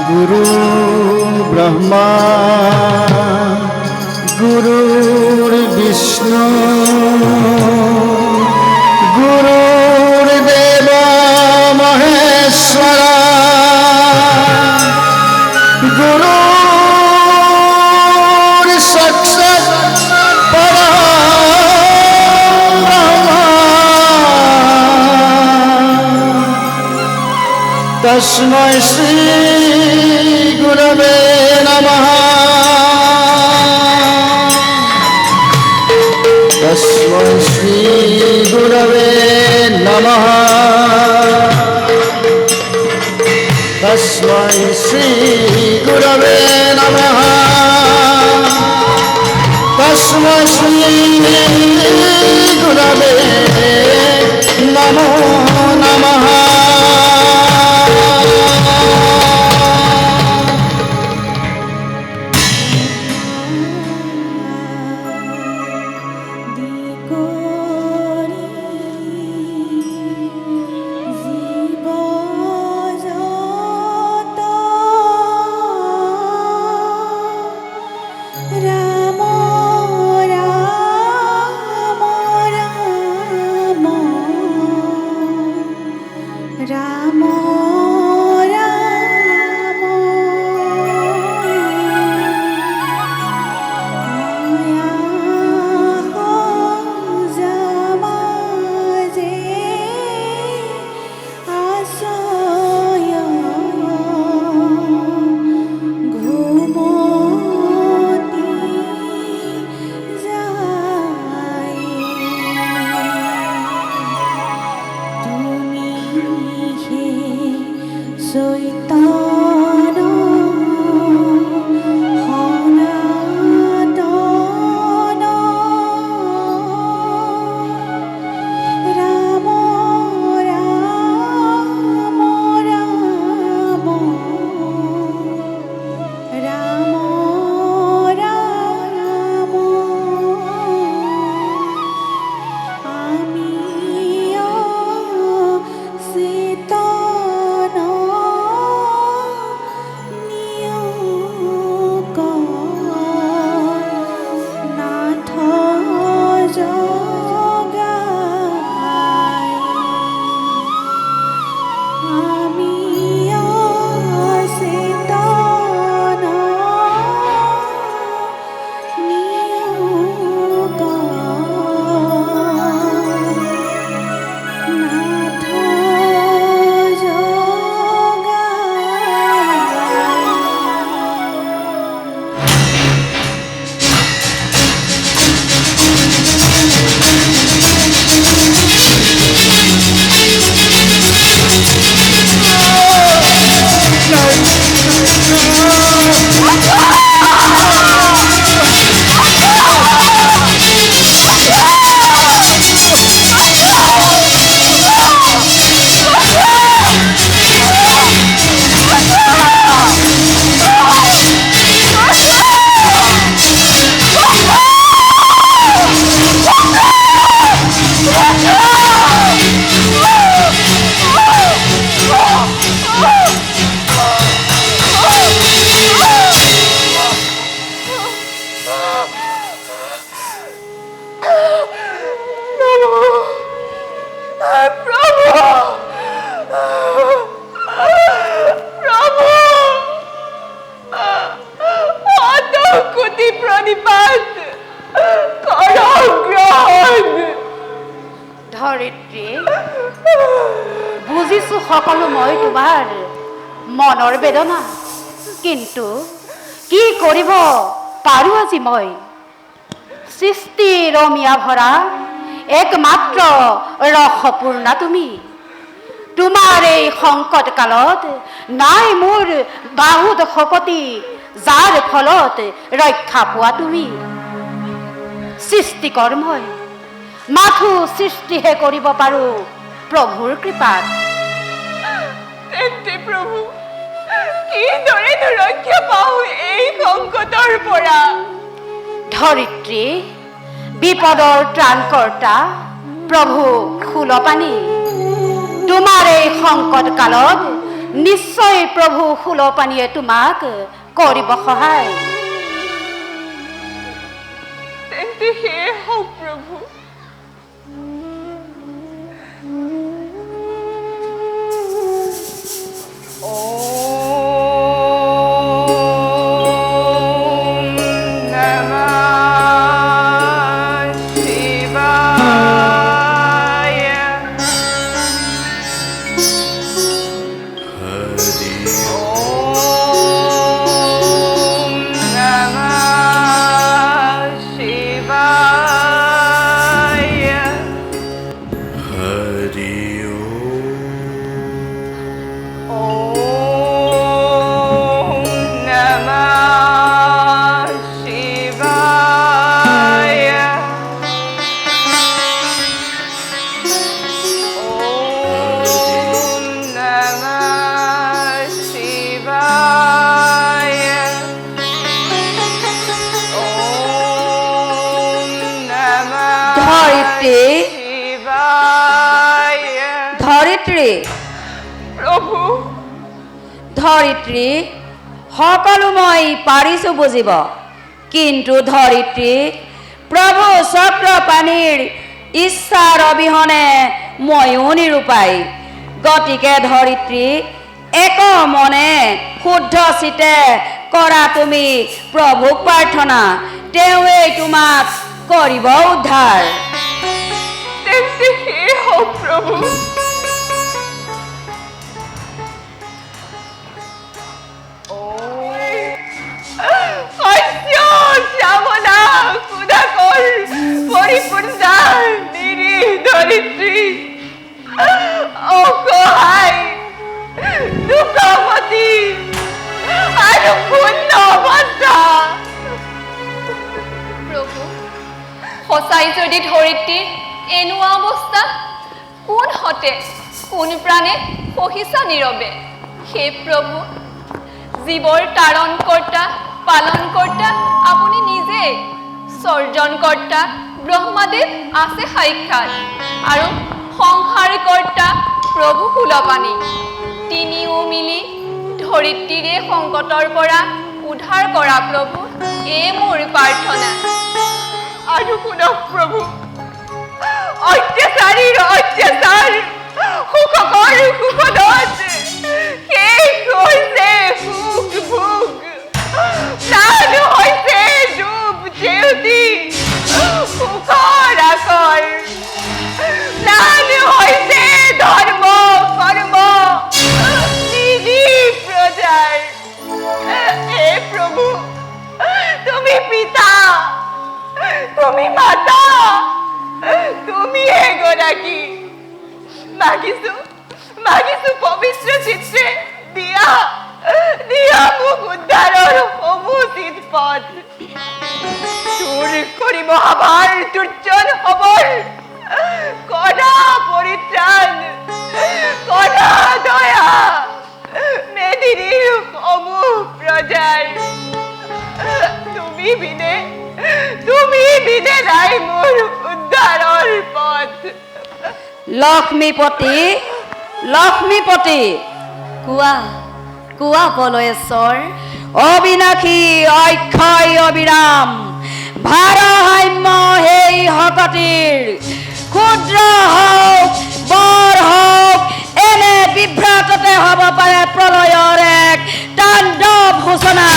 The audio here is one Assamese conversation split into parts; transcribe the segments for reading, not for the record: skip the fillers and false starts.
गुरु ब्रह्मा गुरुर्विष्णु गुरुर्देव महेश्वर गुरुर्साक्षात् परब्रह्म तस्मै श्री गुरवे नमः तस्मै श्री गुरवे नमः तस्मै श्री गुरवे नमः तस्मै श्री गुरवे नमो नमः বুজিছো সকলো মই তোমাৰ মনৰ বেদনা কিন্তু কি কৰিব পাৰো আজি মই সৃষ্টি ৰমিয়া ভৰা একমাত্ৰ ৰসপূৰ্ণা তুমি তোমাৰ এই সংকট কালত নাই মোৰ বাহুত শকতি যাৰ ফলত ৰক্ষা পোৱা তুমি সৃষ্টি কৰ্মই মাথো সৃষ্টিহে কৰিব পাৰো প্ৰভুৰ কৃপাত তেন্তে প্ৰভু কিদৰে ৰক্ষা পাওঁ এই সংকটৰ পৰা ধৰিত্ৰী বিপদৰ ত্ৰাণকৰ্তা প্ৰভু ফুলপানী তোমাৰ এই সংকট কালত নিশ্চয় প্ৰভু সুলপানীয়ে তোমাক কৰিব সহায়। তেন্তে সেয়ে হওক প্ৰভু। ধৰিত্ৰী প্ৰভু ধৰিত্ৰী সকলো মই পাৰিছোঁ বুজিব, কিন্তু ধৰিত্ৰী প্ৰভু চক্ৰপাণিৰ ইচ্ছাৰ অবিহনে ময়ো নিৰূপায়। গতিকে ধৰিত্ৰী এক মনে শুদ্ধ চিতে কৰা তুমি প্ৰভুক প্ৰাৰ্থনা, তেওঁৱেই তোমাক কৰিব উদ্ধাৰ। তেন্তে সেয়ে হওক প্ৰভু। পৰিপূৰ্ণা নিৰীহ ধৰিত্ৰী অসহায় দুঃখৱতী আৰু পূৰ্ণ অৱস্থা। প্ৰভু, সঁচাই যদি ধৰিত্ৰীৰ এনেকুৱা অৱস্থা, কোন হতে কোন প্ৰাণে সহিছা নীৰৱে? হে প্ৰভু, জীৱৰ তাৰণ কৰ্তা পালন কৰ্তা আপুনি নিজে, সৰ্জন কৰ্তা ব্ৰহ্মাদেৱ আছে সাক্ষাৎ, আৰু সংসাৰ কৰ্তা প্ৰভু সুলপানী, তিনিও মিলি ধৰিত্ৰীৰে সংকটৰ পৰা উদ্ধাৰ কৰা প্ৰভু, এই মোৰ প্ৰাৰ্থনা। আৰু শুনক প্ৰভু, অত্যাচাৰীৰ অত্যাচাৰ, সুখকৰ সুখদত শেষ হৈছে সুখ ভোগ, প্ৰাণ হৈছে ডুব জেউতি সুখৰ আকৰ, প্ৰাণ হৈছে ধৰ্ম কৰ্ম নিৰীহ প্ৰজাৰ। হে প্ৰভু, তুমি পিতা, তুমি মাতা, তুমি এগৰাকী। মাগিছো পবিত্ৰ চিত্ৰে দিয়া মোক উদ্ধাৰৰ সমুচিত পথ। দূৰ কৰিব আমাৰ দুৰ্জন খবৰ, কৰা পৰিত্ৰাণ, কৰা দয়া মেদিনীৰ সমূহ প্ৰজাৰ। তুমি বিনে নাই মোৰ উদ্ধাৰৰ পথ। লক্ষ্মীপতি লক্ষ্মীপতি কোৱা কোৱা বলয়েশ্বৰ, অবিনাশী অক্ষয় অবিৰাম ভাৰসাম্য সেই শকতিৰ, ক্ষুদ্ৰ হওক বৰ হওক এনে বিভ্ৰাটতে হ'ব পাৰে প্ৰলয়ৰ এক তাণ্ডৱ সূচনা।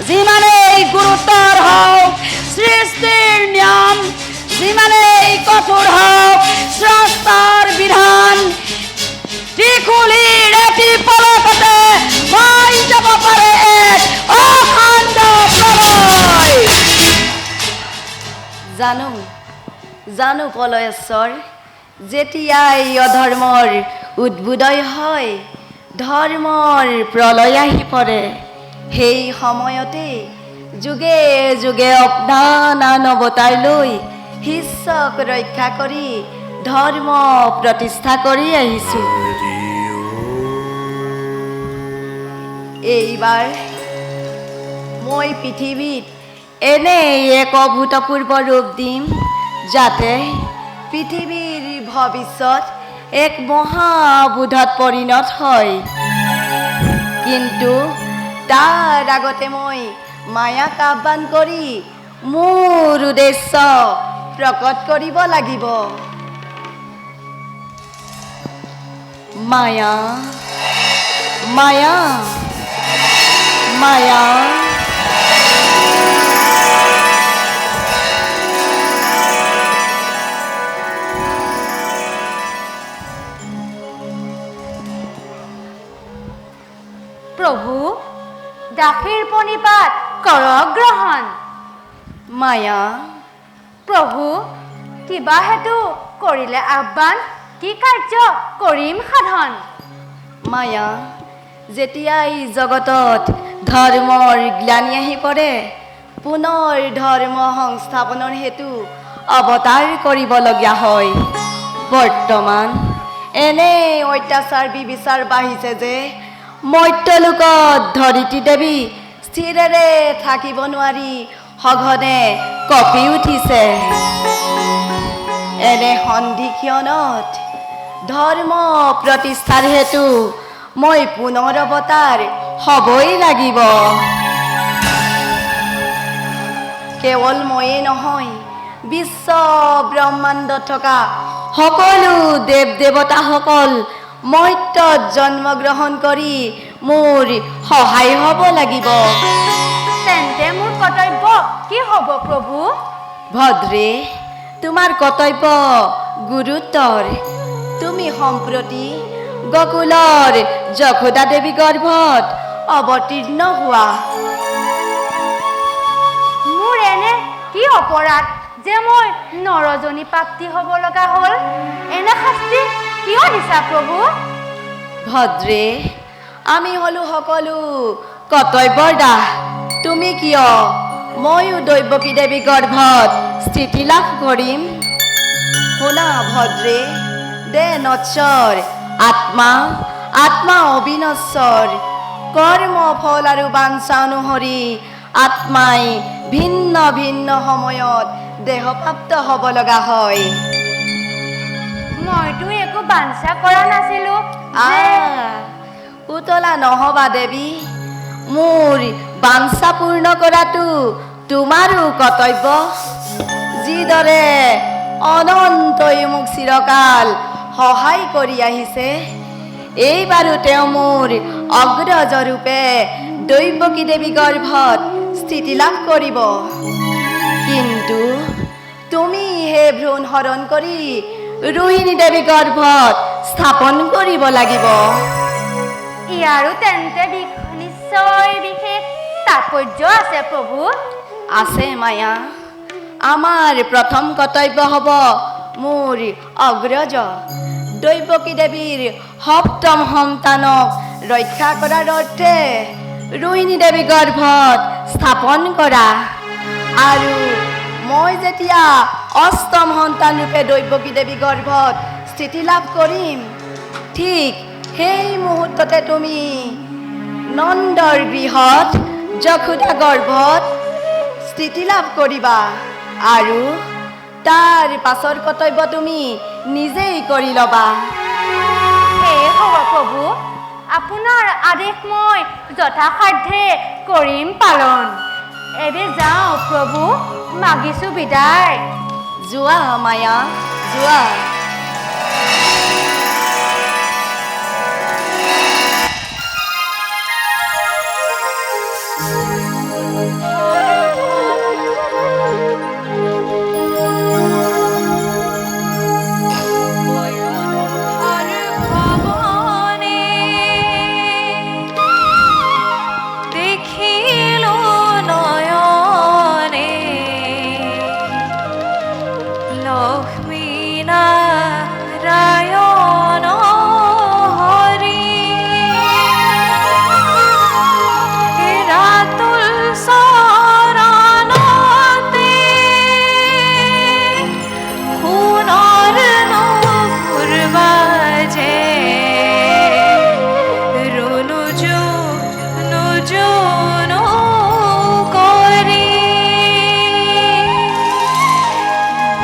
যিমানেই গুৰুতৰ হওক সৃষ্টিৰ নিয়ম, যিমানেই কঠোৰ হওক স্ৰষ্টাৰ বিধান, ত্ৰিশূলীৰ এটি পলকতে হৈ যাব পাৰে এক অখণ্ড প্ৰলয়। জানো পলয়েশ্বৰ, যেতিয়াই অধৰ্মৰ উদ্বোধয় হয়, ধৰ্মৰ প্ৰলয় আহি পৰে, সেই সময়তে যুগে যুগে অজ্ঞান অৱতাৰ লৈ শিষ্যক ৰক্ষা কৰি ধৰ্ম প্ৰতিষ্ঠা কৰি আহিছোঁ। এইবাৰ মই পৃথিৱীত এনে এক অভূতপূৰ্ব ৰূপ দিম, যাতে পৃথিৱীৰ ভৱিষ্যত এক মহাবোধত পৰিণত হয়। কিন্তু তাৰ আগতে মই মায়াক আহ্বান কৰি মোৰ উদ্দেশ্য প্ৰকট কৰিব লাগিব। মায়া, মায়া, মায়া। প্ৰভু, দাসীৰ পণিপাত কৰক গ্ৰহণ। মায়া, প্ৰভু, কিবা হেতু কৰিলে আহ্বান, কি কাৰ্য কৰিম সাধন। মায়া, যেতিয়াই জগতত ধৰ্মৰ গ্লানি আহি পৰে, পুনৰ ধৰ্ম সংস্থাপনৰ হেতু অৱতাৰ কৰিবলগীয়া হয়। বৰ্তমান এনে অত্যাচাৰ বিবিচাৰ বাঢ়িছে যে মৰ্ত্যলোকত ধৰিত্ৰী দেৱী স্থিৰেৰে থাকিব নোৱাৰি সঘনে কঁপি উঠিছে। এনে সন্ধিক্ষণত ধৰ্ম প্ৰতিষ্ঠাৰ হেতু মই পুনৰ অৱতাৰ হ'বই লাগিব। কেৱল ময়েই নহয়, বিশ্ব ব্ৰহ্মাণ্ডত থকা সকলো দেৱ দেৱতাসকল মৰ্ত্যত জন্মগ্ৰহণ কৰি মোৰ সহায় হ'ব লাগিব। তেন্তে মোৰ কৰ্তব্য কি হ'ব প্ৰভু? ভদ্ৰে, তোমাৰ কৰ্তব্য গুৰুতৰ। তুমি সম্প্ৰতি গকুলৰ যশোদা দেৱী গৰ্ভত অৱতীৰ্ণ হোৱা। মোৰ এনে কি অপৰাধ যে মই নৰজনী প্ৰাপ্তি হ'ব লগা হ'ল? এনে শাস্তি কিয় দিছা প্ৰভু? ভদ্ৰে, আমি হলো সকলো কৰ্তব্যৰ দাস। তুমি কিয় ময়ো দৈৱকী দেৱী গৰ্ভত স্থিতি লাভ কৰিম? শুনা ভদ্ৰে, দে নশ্বৰ আত্মা, আত্মা অবিনশ্বৰ। কৰ্ম ফল আৰু বাঞ্ছা অনুসৰি আত্মাই ভিন্ন ভিন্ন সময়ত দেহপ্ৰাপ্ত হ'ব লগা হয়। মইতো একো বাঞ্ছা কৰা নাছিলো। উতলা নহবা দেৱী, মোৰ বাঞ্ছা পূৰ্ণ কৰাটো তোমাৰো কৰ্তব্য। যিদৰে অনন্তই মোক চিৰকাল সহায় কৰি আহিছে, এইবাৰো তেওঁ মোৰ অগ্ৰজৰূপে দৈৱকী দেৱী গৰ্ভত স্থিতি লাভ কৰিব। কিন্তু তুমি হে ভ্ৰূণ হৰণ কৰি ৰোহিণী দেৱী গৰ্ভত স্থাপন কৰিব লাগিব। ইয়াৰো তেন্তে নিশ্চয় বিশেষ তাৎপৰ্য আছে প্ৰভু। আছে মায়া। আমাৰ প্ৰথম কৰ্তব্য হ'ব মোৰ অগ্ৰজ দৈৱকী দেৱীৰ সপ্তম সন্তানক ৰক্ষা কৰাৰ অৰ্থে ৰোহিণী দেৱী গৰ্ভত স্থাপন কৰা। আৰু মই যেতিয়া অষ্টম সন্তান ৰূপে দৈৱকী দেৱী গৰ্ভত স্থিতি লাভ কৰিম, ঠিক সেই মুহূৰ্ততে তুমি নন্দৰ গৃহত যশোদা গৰ্ভত স্থিতি লাভ কৰিবা। আৰু তাৰ পাছৰ কৰ্তব্য তুমি নিজেই কৰি ল'বা। সেয়ে হ'ব প্ৰভু, আপোনাৰ আদেশ মই যথাসাধ্যে কৰিম পালন। এবে যাওঁ প্ৰভু, মাগিছো বিদায়। যোৱা মায়া, যোৱা।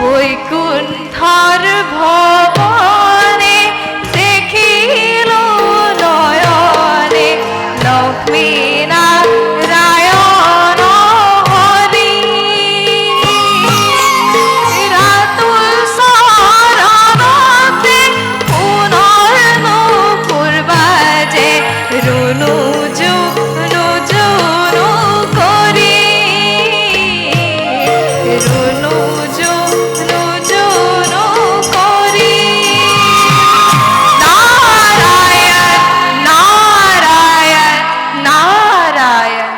বৈকুণ্ঠৰ ভৱনে লক্ষ্মী নাৰায়ণ হৰি ৰাতুল চৰণতে পুনৰ নুপুৰ বাজে ৰুণু জুনু জুনু কৰি ৰুণু জুনু জুনু কৰি নাৰায়ণ নাৰায়ণ নাৰায়ণ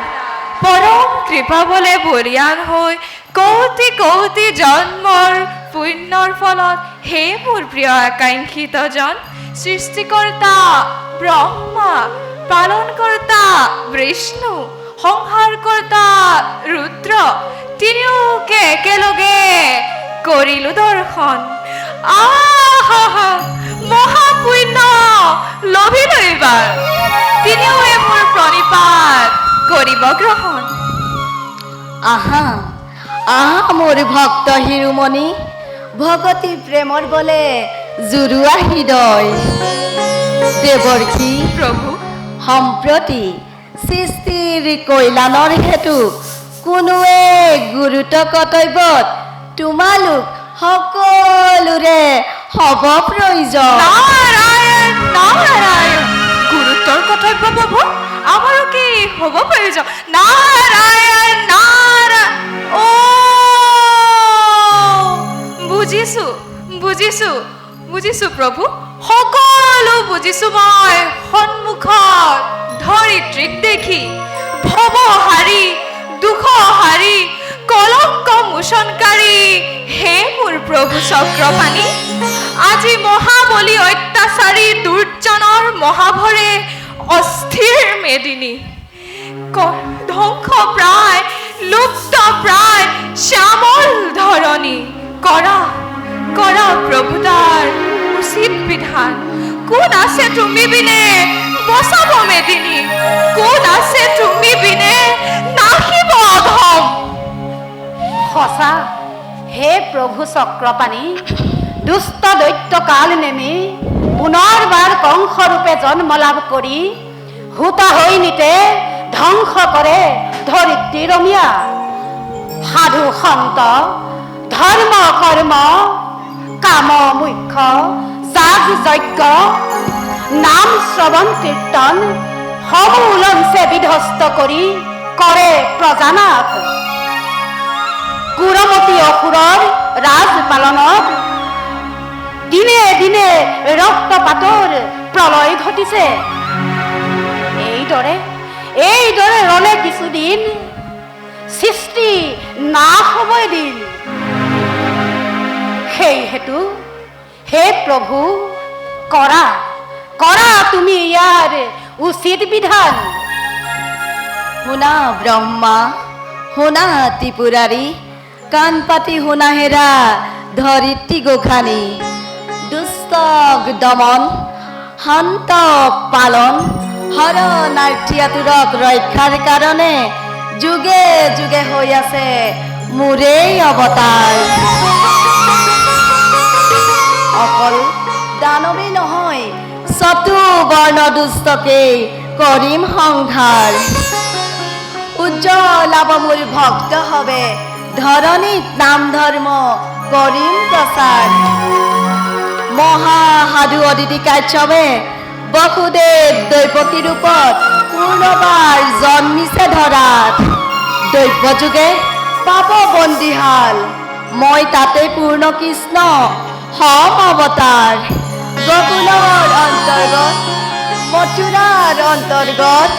পৰম কৃপা বলে বলিয়ান হৈ কৌটি কৌটি জন্মৰ পুণ্যৰ ফলত হে মোৰ প্ৰিয় আকাংক্ষিতজন সৃষ্টিকৰ্তা ব্ৰহ্মা পালনকৰ্তা বিষ্ণু সংহাৰকৰ্তা ৰুদ্ৰ তিনিওকে একেলগে কৰিলো দৰ্শন আহা মহাপুণ্য লভিলো এইবাৰ তিনিওৱে মোৰ প্ৰণিপাত কৰিব গ্ৰহণ আহা আহা মোৰ ভক্ত শিৰোমণি ভগতি প্ৰেমৰ বলে জুৰুৱা হৃদয় দেৱৰ্ষি প্ৰভু সম্প্ৰতি সৃষ্টিৰ কল্যাণৰ হেতু কোনোৱে গুৰুত্ব কৰ্তব্যত তোমালোক সকলোৰে হ'ব প্ৰয়োজন নাৰায়ণ নাৰায়ণ গুৰুত্বৰ কৰ্তব্য প্ৰভু আমাৰো কি হ'ব প্ৰয়োজন নাৰায়ণ নাৰায়ণ অ বুজিছো বুজিছো বুজিছো প্ৰভু সকলো বুজিছো মই সন্মুখত ধৰিত্ৰীক দেখি ভৱহাৰী দুখহাৰী কলংক মোচনকাৰী হে মোৰ প্ৰভু চক্ৰপাণি আজি মহাবলী অত্যাচাৰী দুৰ্জনৰ মহাভৰে অস্থিৰ মেদিনী ধ্বংস প্ৰায় লুপ্ত প্ৰায় শ্যামল ধৰণী কৰা কৰা প্ৰভু তাৰ উচিত বিধান কোন আছে তুমি বিনে বচাব মেদিনী কোন আছে তুমি বিনে নাহিব অধম সঁচা হে প্ৰভু চক্ৰপাণি দুষ্ট দৈত্য কাল নেমি পুনৰবাৰ কংসৰূপে জন্ম লাভ কৰি হুতা হৈ নিতে ধ্বংস কৰে ধৰিত্ৰী ৰমীয়া সাধু সন্ত ধৰ্ম কৰ্ম কাম মুখ্য যাগ যজ্ঞ নাম শ্ৰৱণ কীৰ্তন সমূলঞ্চে বিধ্বস্ত কৰি কৰে প্ৰজানাশ কুৰমতী অসুৰৰ ৰাজ পালনত দিনে দিনে ৰক্তপাতৰ প্ৰলয় ঘটিছে এইদৰে ৰলে কিছুদিন সৃষ্টি নাশ হ'ব এদিন সেই হেতু হে প্ৰভু কৰা কৰা তুমি ইয়াৰ উচিত বিধান শুনা ব্ৰহ্মা শুনা ত্ৰিপুৰাৰী কাণ পাতি শুনা হেৰা ধৰিত্ৰী গোসানী দুষ্টক দমন শান্ত পালন শৰণাৰ্থীয়াতুৰক ৰক্ষাৰ কাৰণে যুগে যুগে হৈ আছে মোৰেই অৱতাৰ অকল দানৱেই নহয় চতুবৰ্ণ দুষ্টকেই কৰিম সংহাৰ উজ্জ্বলাব মোৰ ভক্ত হবে ধৰণীত নাম ধৰ্ম কৰিম প্ৰচাৰ মহাসাধু অদিতি কাশ্যপে বসুদেৱ দৈৱকী ৰূপত পূৰ্ণবাৰ জন্মিছে ধৰাত দৈৱ যুগে পাপ বন্দীহাল মই তাতে পূৰ্ণ কৃষ্ণ হম অৱতাৰ গকুলৰ অন্তৰ্গত মথুৰাৰ অন্তৰ্গত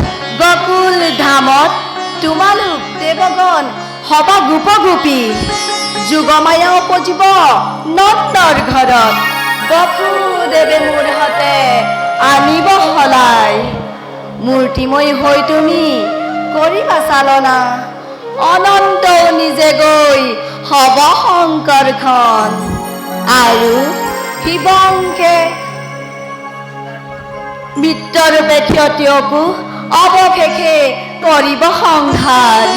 গকুল ধামত তোমালোক দেৱগণ হবা গোপ গোপী যুগমায়া উপজীৱ নন্দৰ ঘৰত বসুদেৱে মোৰ হাতে আনিব সলাই মূৰ্তিময় হৈ তুমি কৰিবা চালনা অনন্ত নিজে গৈ হব শংকৰখন আৰু শিৱংকে মিত্ৰৰূপে ক্ষতিয়কো অৱশেষে কৰিব সংহাৰ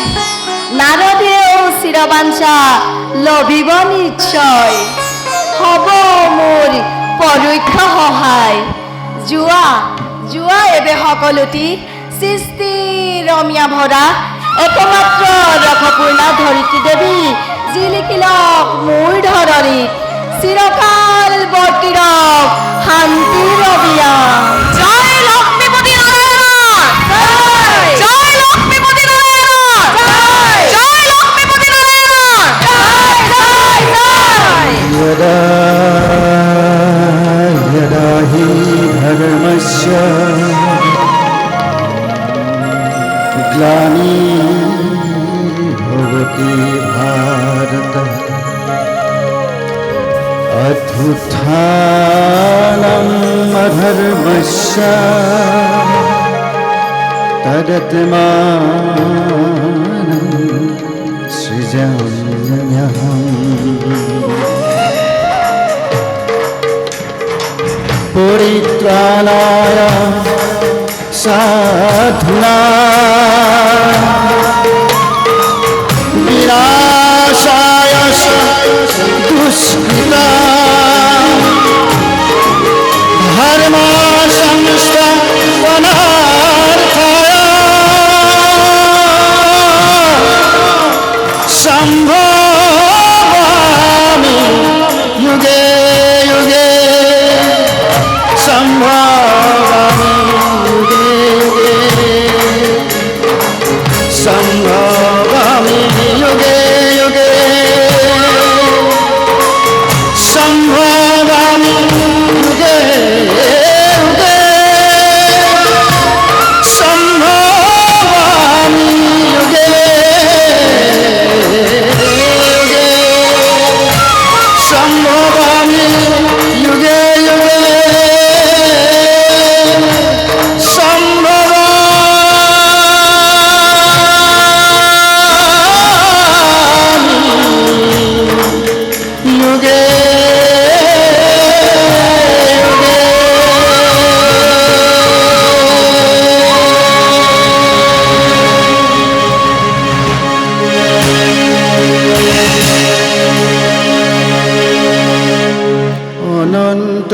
নাৰদেও চিৰবাঞ্ছা লভিব নিশ্চয় হব মোৰ পৰোক্ষ সহায় যোৱা যোৱা এবে সকলোটি সৃষ্টি ৰমিয়া ভৰা একমাত্ৰ ৰসপূৰ্ণা ধৰিত্ৰী দেবী জিলিকিলক মোৰ ধৰণী চিৰকাল বৰ্তিৰক শান্তিৰ অবিয়া জয় লক্ষ্মীপতি নারায়ণ জয় লক্ষ্মীপতি নারায়ণ জয় লক্ষ্মীপতি নারায়ণ यदा यदा हि धर्मस्य ग्लानिर्भवति भारत अभ्युत्थानम् अधर्मस्य तदत्मानं सृजाम्यहम् परित्राणाय साधुना विनाशाय दुष्कृता धर्म संस्थापनार्थाय संभवामि युगे युगे संभवामि युगे युगे संभवामि युगे युगे संभवामि युगे युगे संभवामि युगे युगे संभवामि युगे युगे অনন্ত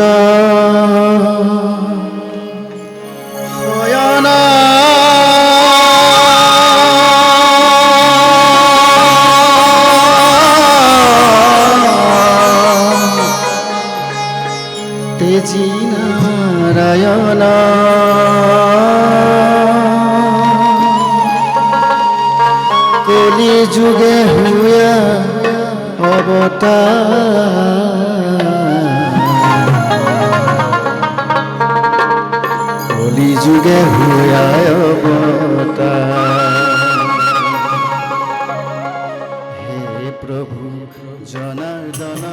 শয়না তেজি নারায়ণ কলি যুগে হুয়া কলি যুগে হুয়া হে প্রভু জনার্দন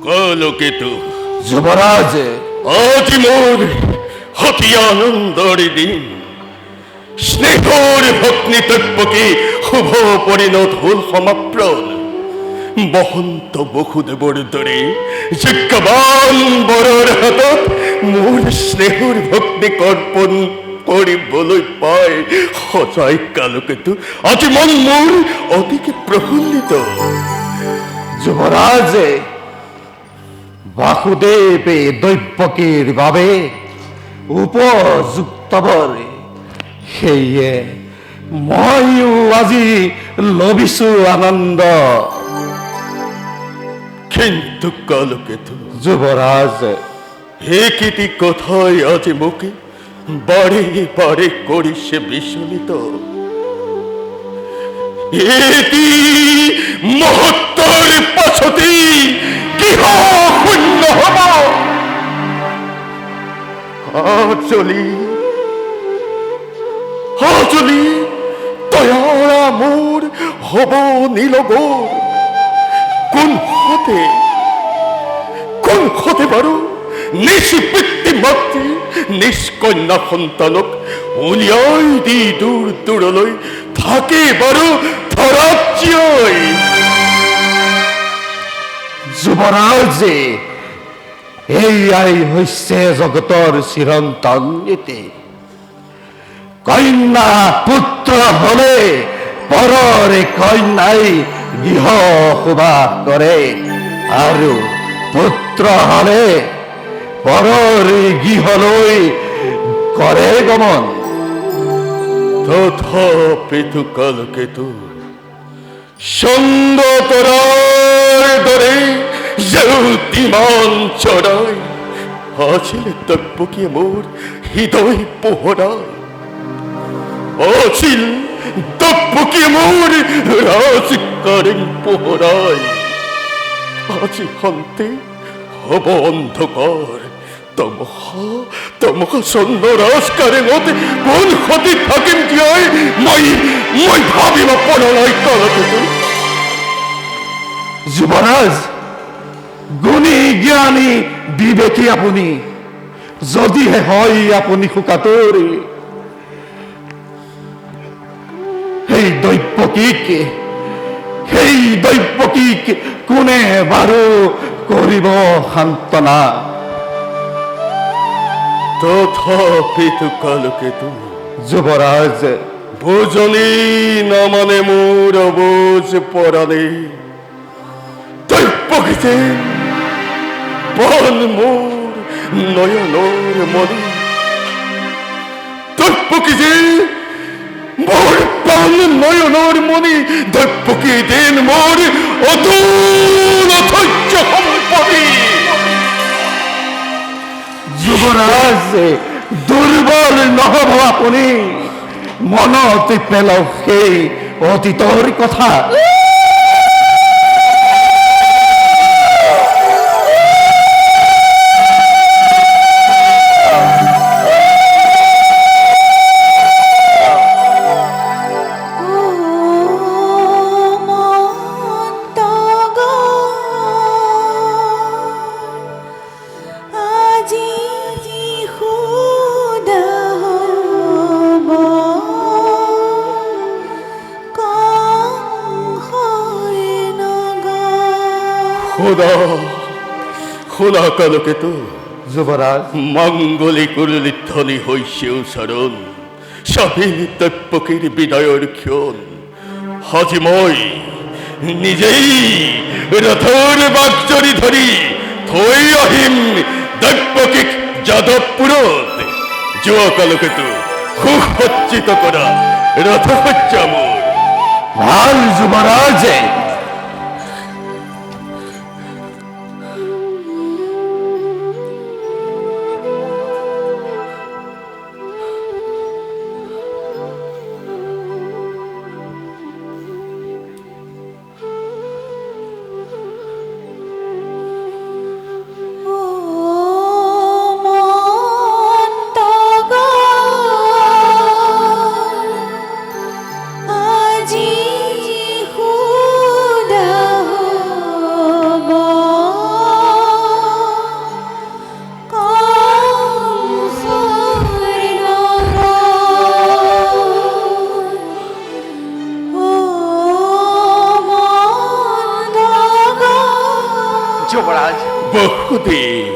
কালকেতু যুবরাজ আজি মোর অতি আনন্দর দিন স্নেহর ভগ্নি তৈপকে শুভ পরিণত হল সমাপ্রণ বসন্ত বসুদেৱৰ দৰে যজ্ঞবান বৰৰ হাতত মোৰ স্নেহৰ ভক্তি কৰ্পণ কৰিবলৈ পাই সঁচাই কালকেতু আজি মন মোৰ অতিকে প্ৰফুল্লিত যুবৰাজ বাসুদেৱে দৈব্যকীৰ বাবে উপযুক্ত বৰে সেয়ে মইও আজি লভিছো আনন্দ কিন্তু কালকেতু যুবৰাজ একেটি কথাই আজি মুখে বাৰে বাৰে কৰিছে বিচলিত এটি মুহূৰ্তৰ পাছতে কিহ শূন্য হব আচলি তয়াৰা মোৰ হব নীলগৰ কোন হতে বাৰু নিজ পিতৃ মাতৃ নিজ কন্যা সন্তানক উলিয়াই দি দূৰ দূৰলৈ থাকে বাৰু ধৰাত জীয়াই যুবৰাজ এইয়াই হৈছে জগতৰ চিৰন্তন নীতি কন্যা পুত্ৰ হলে পৰৰে কন্যাই গৃহ সুবাস কৰে আৰু পুত্ৰ হলে পৰৰে গৃহলৈ কৰে গমন তথাপিতো কালকেতু ছন্দ তৰাৰ দৰে জ্যোতিমান চৰাই আছিল তৎপকীয়ে মোৰ হৃদয় পোহৰাই আছিল তৎপকীয়ে মোৰ ৰাজকালীন পোহৰাই আজি শান্তি হব অন্ধকাৰ তমসা চন্দ্ৰ ৰাজকালীনত কোন সতী থাকিম জীয়াই মই ভাবিব পৰা নাই কালকেতু যুবৰাজ গুণী জ্ঞানী বিবেকী আপুনি যদিহে হয় আপুনি শোকাতুৰ সেই দৈব্যকীক কোনে বাৰু কৰিব সান্তনা তথাপিতো কালকেতু যুবৰাজ ভোজনী নামানে মোৰ অবুজ পৰাণে দৈব্যকীতে বন মোৰ নয়নৰ মণি দৈব্যকীতে মোৰ প্ৰাণ নয়নৰ মণি দৈব্যকী দিন মোৰ অতুল অধৈৰ্য সম্পত্তি যুবৰাজ দুৰ্বল নহব আপুনি মনত পেলাওক সেই অতীতৰ কথা শুনা কালকেতু যুবৰাজ মাঙ্গলিক উল্লিধ্বনি হৈছে উচ্চাৰণ স্বাধীন দৈব্যকীৰ বিদায়ৰ ক্ষণ আজি মই নিজেই ৰথৰ বাগজৰি ধৰি থৈ আহিম দৈব্যকীক যাদৱপুৰত যোৱা কালকেতু সুসজ্জিত কৰা ৰথসজ্জা মোৰ ভাল যুবৰাজ বহুদিন।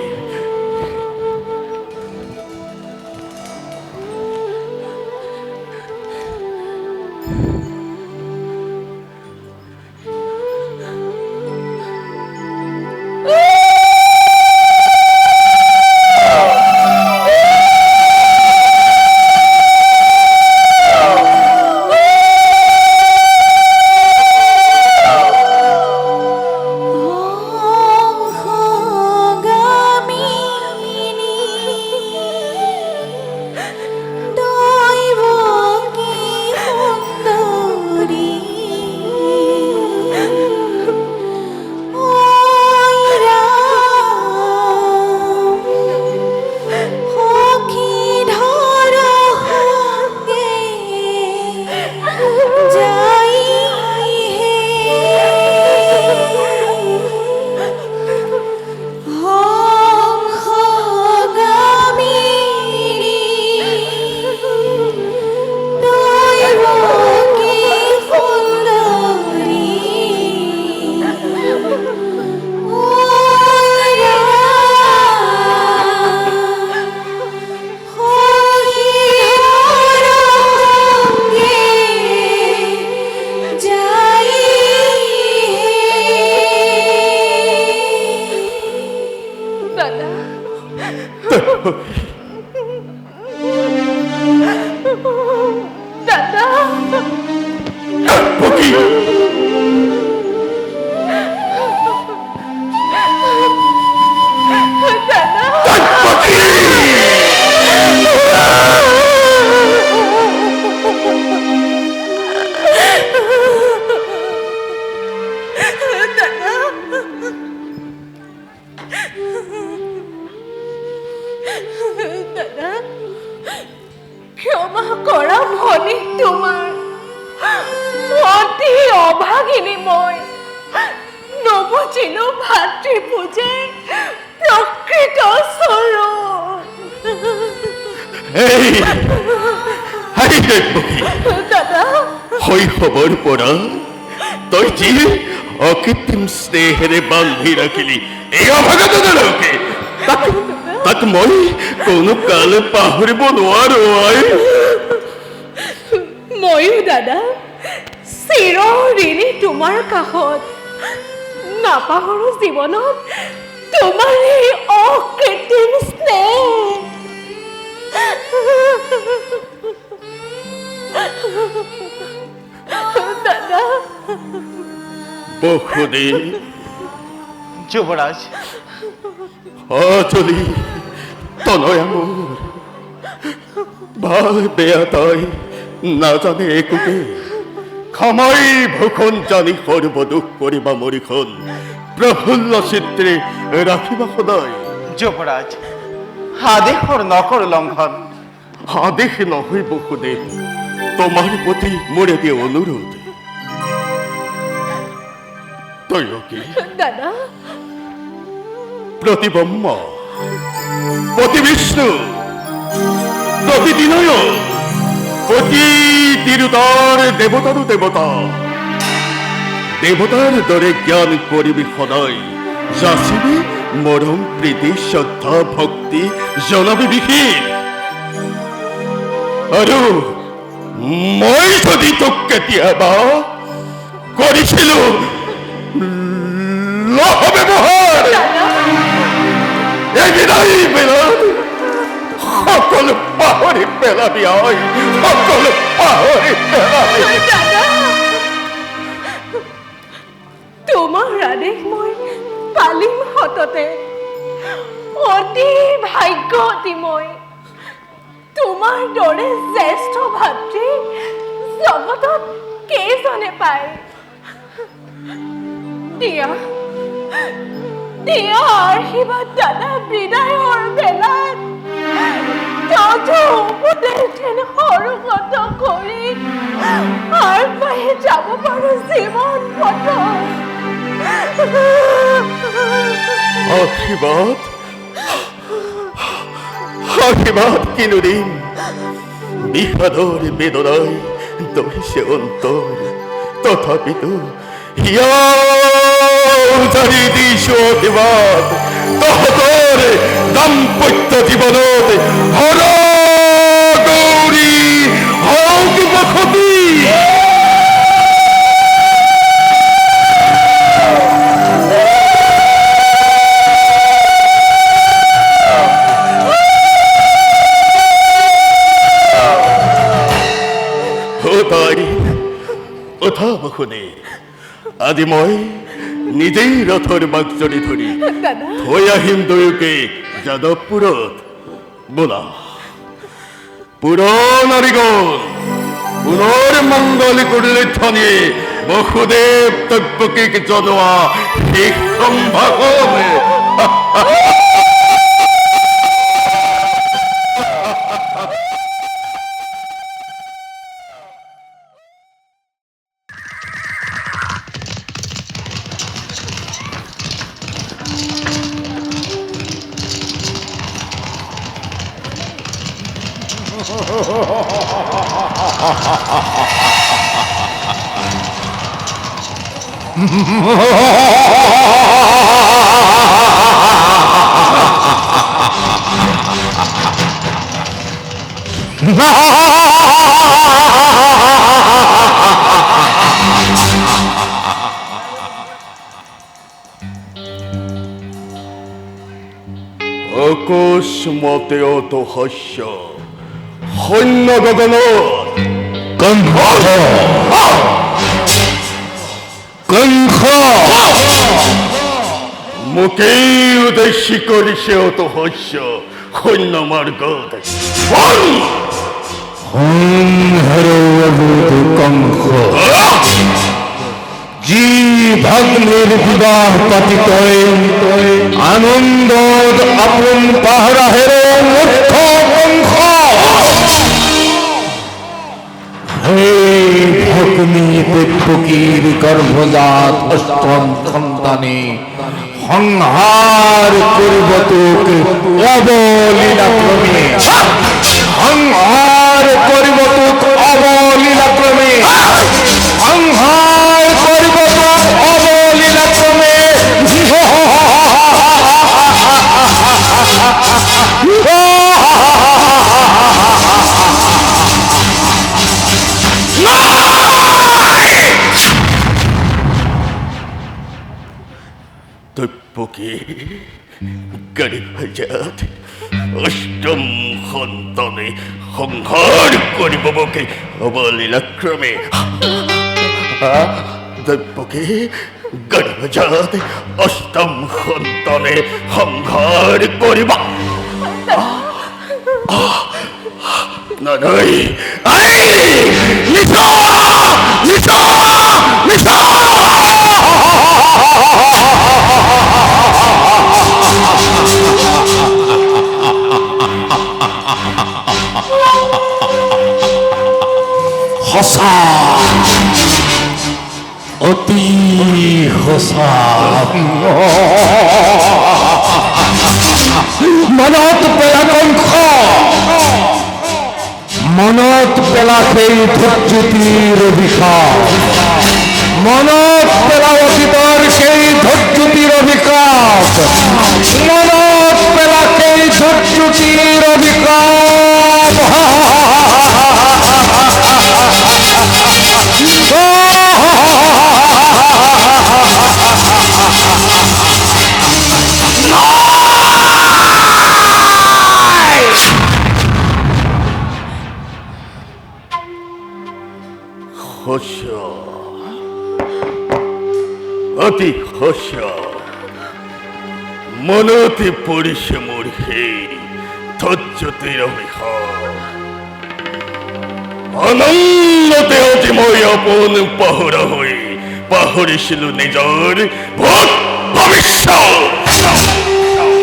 দাদা পকি দাদা ক্ষমা কৰা ভনী তোমাৰ অতি অভাগিনী মই নবুজিলো ভাতৃ পূজে প্ৰকৃত স্বৰূপ দাদা শৈশৱৰ পৰা তই যি অকৃত্ৰিম স্নেহেৰে বান্ধি ৰাখিলি এই অভাগতজনকে তাক মই কোনো কালে পাহৰিব নোৱাৰো আই। ময়ো দাদা চিৰ ঋণী তোমাৰ কাষত নাপাহৰো জীৱনত তোমাৰ এই অকৃত্ৰিম স্নেহ দাদা বহুদিন যুবৰাজ অজলি তনয়া মোৰ ভাল বেয়া তই নাজানে একোকে ক্ষমাই ভূষণ জানি সৰ্বদুখ কৰিবা মৰিখন প্ৰফুল্ল চিত্ৰে ৰাখিবা সদায়। যুবৰাজ আদেশৰ নকৰ লংঘন। আদেশ নহয় বহুদিন তোমাৰ প্ৰতি মোৰ এটি অনুৰোধ। তই কি দাদা প্ৰতি ব্ৰহ্মা প্ৰতি বিষ্ণু প্ৰতি বিনয় প্ৰতি তিৰুতাৰ দেৱতাৰো দেৱতা দেৱতাৰ দৰে জ্ঞান কৰিবি সদায় যাচিবি মৰম প্ৰীতি শ্ৰদ্ধা ভক্তি জনাবি বিশেষ। আৰু মই যদি তোক কেতিয়াবা কৰিছিলো লহ ব্যৱহাৰ এদিনাই বেলাত সকলো পাহৰি পেলাবি আই সকলো পাহৰি পেলাবি। দাদা তোমাৰ আদেশ মই পালিম সততে অতি ভাগ্যৱতী মই তোমাৰ দৰে জ্যেষ্ঠ ভাতৃ জগতত কেইজনে পায়। দিয়া দিয়া আশীৰ্বাদ দাদা বিদায়ৰ বেলাত তথা উপদেশ সৰুগত কৰি আগবাঢ়ি যাব পাৰো জীৱন পথ। আশীৰ্বাদ আশীৰ্বাদ কিনো দিম বিষাদৰ বেদনাই দহিছে অন্তৰ তথাপিতো হিয়া জাৰি দিছো আশীৰ্বাদ তহতৰ দাম্পত্য জীৱনত হৰ গৌৰী হওক বসতি। কথা বসুদে, আজি মই নিজেই ৰথৰ বাগজনি ধৰি থৈ আহিম দুয়োকে যাদৱপুৰত। বোলা পুৰণাৰীগণ পুনৰ মংগল কৰিলে ধ্বনিয়ে বসুদেৱ তব্যকে জনোৱা শেষ সম্ভাষণ। অকস্মাতে অত হাস্য সৈন্য গগনত কংস কংস মোকেই উদ্দেশ্য কৰিছে অত হাস্য সৈন্য মাৰ্গত। কংস যি ভগ্নীৰ বিবাহ পাতি তই আনন্দত আপোন পাহৰা হেৰ মূৰ্খ কংস। হে ভগ্নী দেৱকীৰ গৰ্ভজাত অষ্টম সন্তানে সংহাৰ কৰিব তোক অৱলীলাক্ৰমে, সংহাৰ কৰিব তোক অৱলীলাক্ৰমে, সংহাৰ কৰিব তোক অৱলীলাক্ৰমে। তব্যকে গৰ্ভজাত অষ্টম সন্তানে সংহাৰ কৰিব মোকে অৱলীলাক্ৰমে। দৈব্যকে গৰ্ভজাত অষ্টম সন্তানে সংহাৰ কৰিব নাই। মিছা মিছা মিছা। সঁচা, অতি সঁচা। মনত পেলা কংস, মনত পেলা সেই ধৈৰ্য্যতিৰ অভিশাপ, মনত পেলা অতীতৰ সেই ধৈৰ্য্যতিৰ অভিশাপ, মনত পেলা সেই ধৈৰ্য্যতিৰ অভিশাপ। অতি হস্য মনতে পৰিছে মোৰ সেই ধৈৰ্য্যতিৰ অভিশাপ। আনন্দতে অতি মই আপোন পাহৰা হৈ পাহৰিছিলো নিজৰ ভূত ভৱিষ্যত।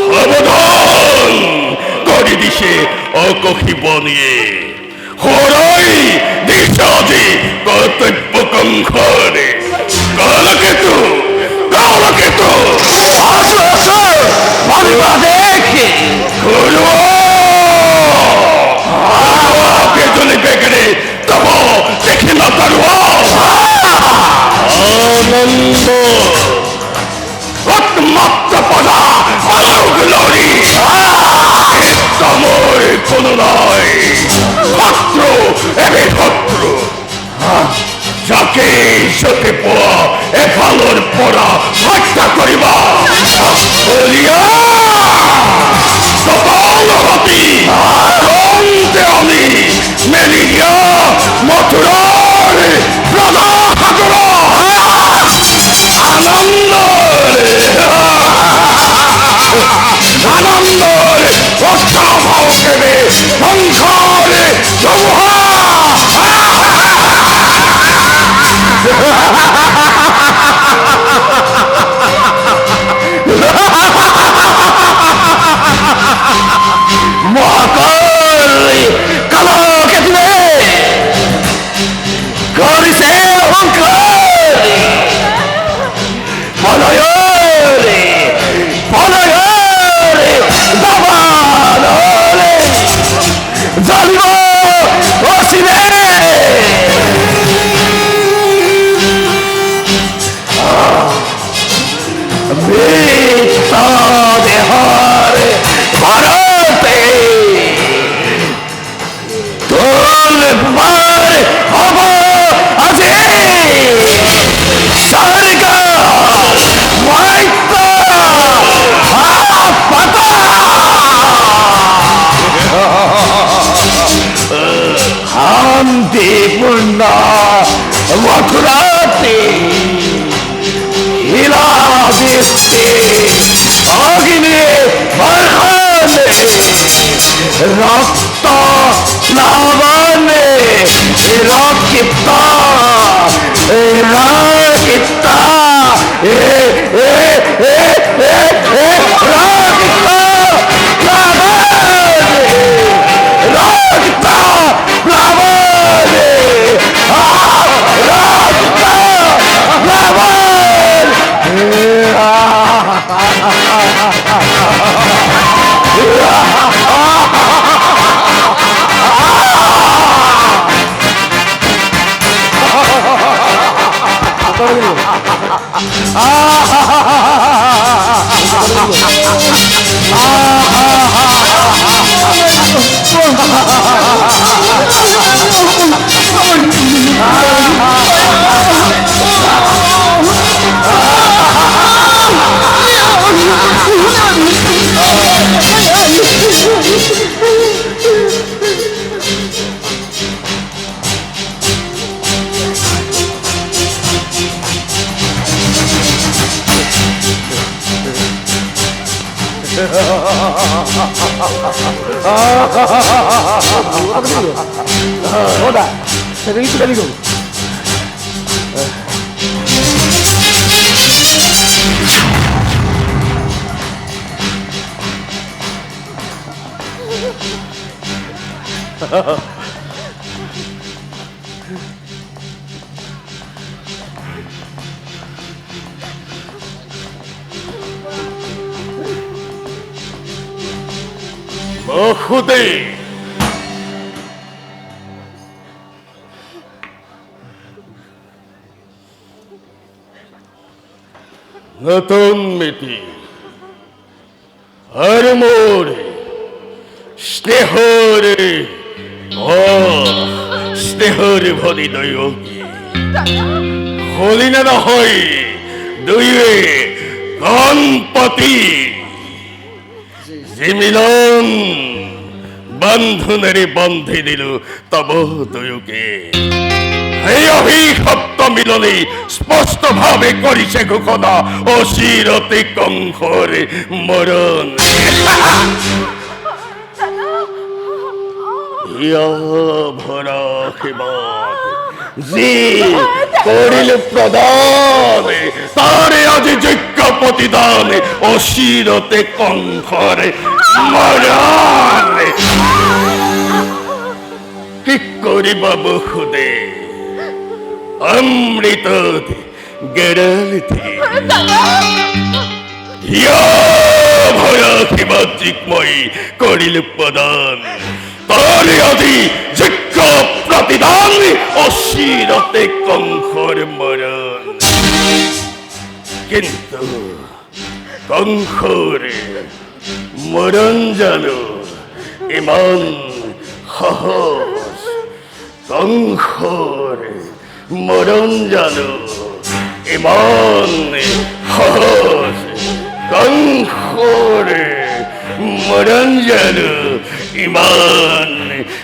সাৱধান কৰি দিছে অকষি বনিয়ে, হৰাই দিছে আজি কৰ্তব্য কংসৰে। কালকেতু কালকেতু আছে আছে মাৰিবা দেখি কেজনী বেগেৰে তব দেখি নকৰো আনন্দ মাত্ৰ পদা যতে পোৱা এফালৰ পৰা হত্যা কৰিবা বলিয়া সতলগতি কমতে আমি মেলি দিয়া মথুৰাৰ প্ৰণাসাগৰ আনন্দৰ অস্ত্ৰভাৱকেৰে ধ্বংসৰে জমুহা মহাকালী কালকেতুৱে কৰিছে অহংকাৰী পলয়ৰে পলয়ৰে দাবানৰে জ্বলিব অচিৰে মৃত দেহৰে ভাৰতে তোল মাৰ হ'ব আজি স্বৰ্গ মৈত্য পাতা শান্তিপূৰ্ণ মথুৰাতে হিলা বৃষ্টি অগ্নি বৰ্ষণে ৰক্ত প্লাৱনে ৰক্ষিত ৰক্ষিত ৰক্ষিত প্লাৱনে ৰক্ষিত প্লাৱনে ৰক্ষিত বহুদেৱ নতুন মিতি আৰু মোৰ স্নেহৰে স্নেহৰে ভৰি দৈৱকী হলি নে নহয় দুয়োৱে গণপতি যি মিলন বন্ধনেৰে বন্ধি দিলো তব দুয়োকে এই অভিশপ্ত মিলনে স্পষ্টভাৱে কৰিছে ঘোষণা অচিৰতে কংসৰে মৰণ ভৰা সেৱাত যি কৰিলে প্ৰদান তাৰে আজি যোগ্য প্ৰতিদান অচিৰতে কংসৰে মৰণ কি কৰিবা বহুদেৱ অমৃতত গেৰালিতে ভয়া শিৱাজিকময় কৰিলে প্ৰদান তাৰে আজি যোগ্য প্ৰতিদান অচিৰতে কংসৰ মৰণ কিন্তু কংসৰে মৰণ জানো ইমান সহজ কংসৰে মরণ জানো ইমান সাহস কংসরে মরণ জানো ইমান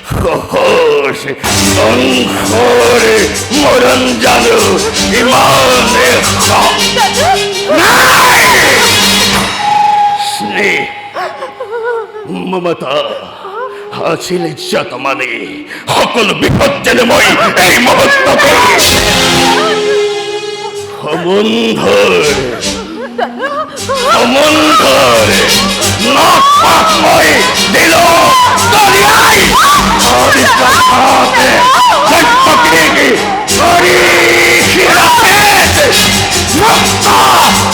সাহস কংসরে মরণ জানো ইমান স্নেহ মমতা আছিল ইজ্জত মানে সকলো বিপদ যেন মই এই মুহূৰ্ততে সমন্ধৰ নাক মই দিলো দলিয়াই অধিকাৰতে সত্যকে কৰি শিৰাতে মুক্ত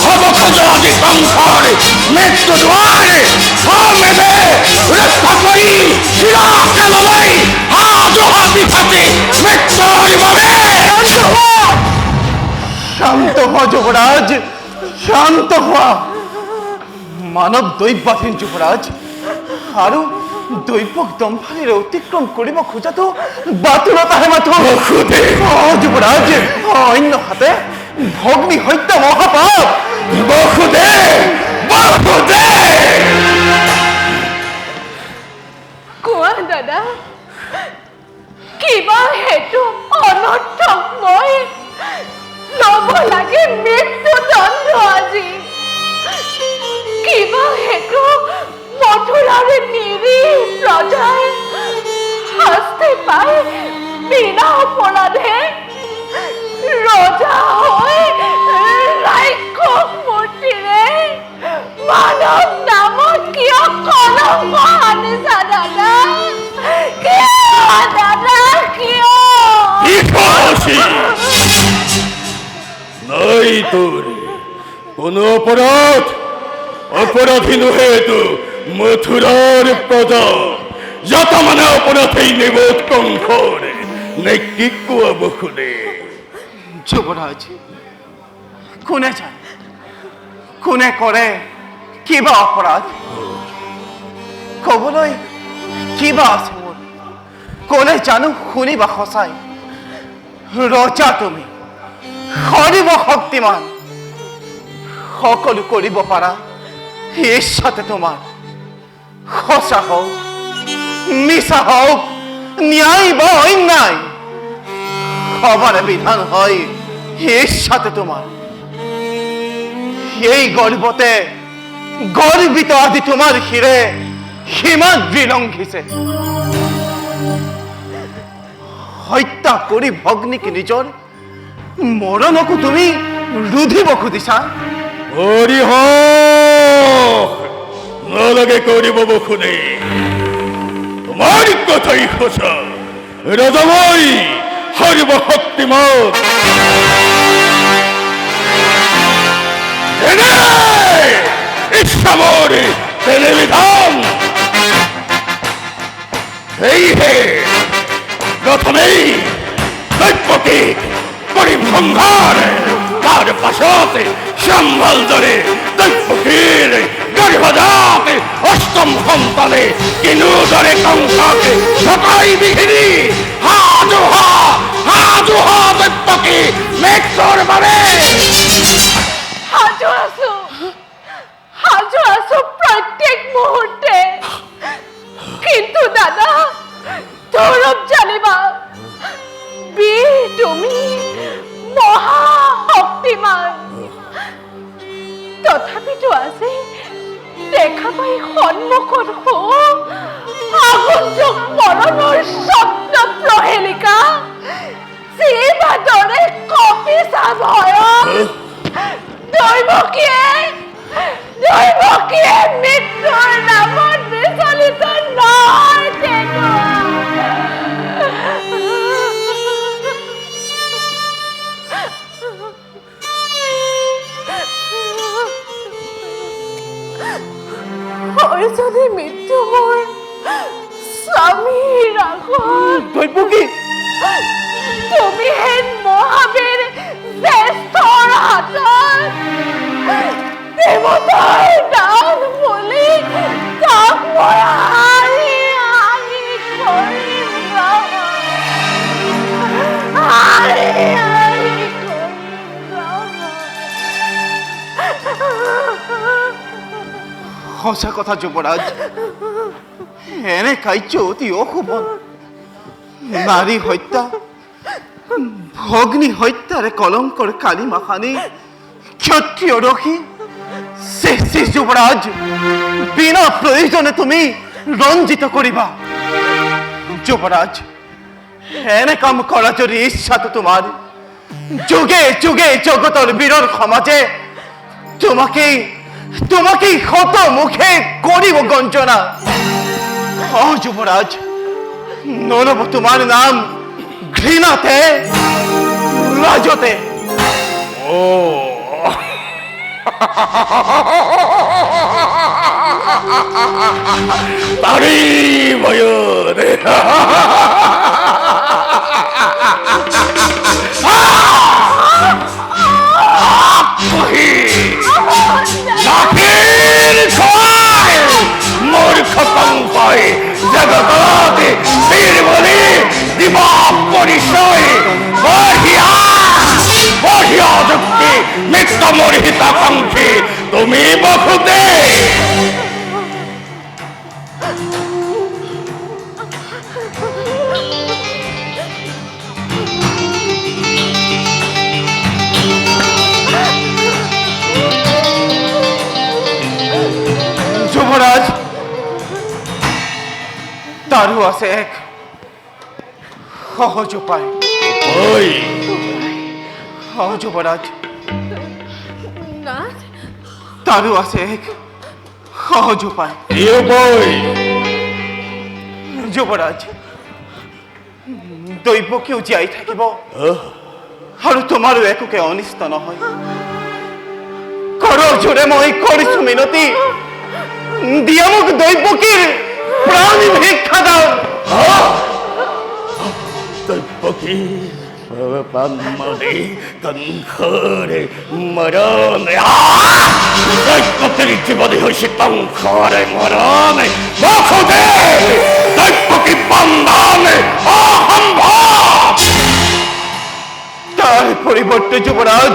হ'ব খোজা আজি সংসাৰ মৃত্যু দুৱাৰে সমেদে ৰক্ষা কৰি শিৰাকে ললাই হাজোহা বিখাতে মৃত্যুৰ বাবে শান্ত হ যুবৰাজ, শান্ত হওয়া। মানৱ দৈব্যহীন যুবৰাজ আৰু দৈৱক দম্ভালিৰে অতিক্ৰম কৰিব খোজাটো বাতুলতাহে মাথো। যুবৰাজ, অন্য হাতে ভগ্নী হত্যা মহাপাপ। কোৱা দাদা, কিবা হেতু অনৰ্থক মই ল'ব লাগে মৃত্যুদণ্ড আজি? কিবা হেতু মথুৰাৰে নিৰীহ প্ৰজাই শাস্তি পাই বিনা অপৰাধে ৰজা হৈ ৰাক্ষস মূৰ্তিৰে মানৱ নামত কিয় কলংক আনিছা দাদা? কিয় দাদা, কিয়? নাই তোর কোন অপরাধ অপরাধী নহেতু মথুরার প্রজা যত মানে অপরাধেই নিবোধ কংসরে নেকি কুয়া বকুলে। যুবরাজ, কোনে জানে কোনে কৰে কিবা অপৰাধ? কবলৈ কিবা আছে মোৰ? কোনে জানো শুনিবা সঁচাই? ৰজা তুমি, সৰ্বশক্তিমান, সকলো কৰিব পাৰা ইচ্ছাতে তোমাৰ। সঁচা হওক মিছা হওক ন্যায় বা অন্যায় সবাৰে বিধান হয় ইচ্ছাতে তোমাৰ। এই গৰ্বতে গৰ্বিত আদি তোমাৰ শিৰে সীমান বিলংঘিছে। হত্যা কৰি ভগ্নীক নিজৰ মৰণকো তুমি ৰুধিব খুজিছা? নালাগে কৰিব বখুনে, তোমাৰ কথাই সঁচা। ৰজাময় সৰ্বশক্তিমান ইচ্ছা মোৰ তেনে বিধান। সেয়েহে প্ৰথমেই দৈত্যকে কৰিম সংহাৰ, তাৰ পাছতে সম্বল দৰে দৈত্যকীৰ গৰ্ভজাত অষ্টম সন্তানে কিনো দৰে কংসকে সকাই বিঘিনি হাজোহা দৈত্যকে মৃত্যুৰ বাবে। সাজু আছো প্ৰত্যেক মুহূৰ্তে, কিন্তু দাদা ধৰক জানিবা বীৰ তুমি মহাশক্তিমান। তথাপিতো আজি দেখা পাই সন্মুখত আগন্তুক মৰণৰ শব্দ প্ৰহেলিকা যিবা দৰে কপিছা ভয়ত দৈৱকীয়ে মৃত্যুৰ নামত বিচলিত নহয় যদি মৃত্যু মোৰ স্বামীৰ আগত। দৈৱকী, তুমি হেন মহাবীৰ জ্যেষ্ঠৰ হাতত দেৱতাৰ দান বুলি তাক মই হাৰি কৰিম। সঁচা কথা যুৱৰাজ, এনে কাৰ্য অতি অশোভন। নাৰী হত্যা, ভগ্নী হত্যাৰে কলংকৰ কালিমা সানি ক্ষত্ৰিয় ৰখি যুৱৰাজ, বিনা প্ৰয়োজনে তুমি ৰঞ্জিত কৰিবা। যুৱৰাজ, এনে কাম কৰা যদি ইচ্ছাটো তোমাৰ, যুগে যুগে জগতৰ বীৰৰ সমাজে তোমাকেই শত মুখে কৰিব গঞ্জনা। যুৱৰাজ, নলব তোমাৰ নাম ঘৃণাতে লাজতে। তারি ভয়ন মূর্খ পঙ্কয় জগতে বীর বলি দিবা পরিচয় বঢ়িয়া বঢ়িয়া যুক্তি মিত্র মরিহিতাকাঙ্ক্ষী তুমি বহুদে। যুৱৰাজ, তাৰো আছে এক সহজ উপায়। যুৱৰাজ, তাৰো আছে এক সহজ উপায়। যুৱৰাজ, দৈৱকীও জীয়াই থাকিব আৰু তোমাৰো একোকে অনিষ্ট নহয়। কৰজোৰে মই কৰিছো মিনতি, দিয়া মোক দৈৱকীৰ প্ৰাণ ভিক্ষা দাও। দৈৱকী পান্মনে কংসৰে মৰণ, দৈৱকীৰ জীৱনে হৈছে কংসৰে মৰণ। বহুদে দৈৱকী বন্ধন অসম্ভৱ। তাৰ পৰিৱৰ্তে যুৱৰাজ,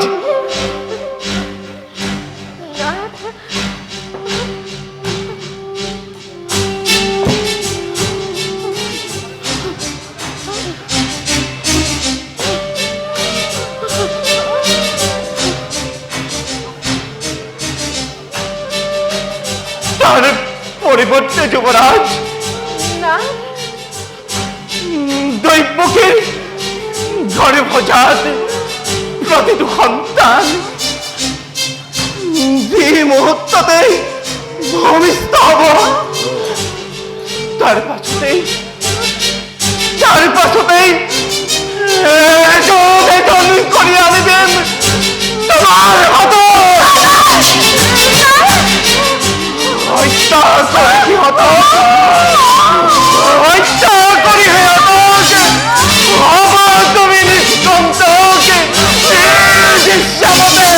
দৈৱকীৰ ঘৰে ভজাত প্ৰতিটো সন্তান যি মুহূৰ্ততে ভূমিষ্ঠ হ'ব। তাৰ পাছতেই এজন কৰি আনি দিম তোমাৰ হাতত। হত্যা কৰি সিহঁতক তুমি নিষ্কণ্টকে দৃশ্যমতে।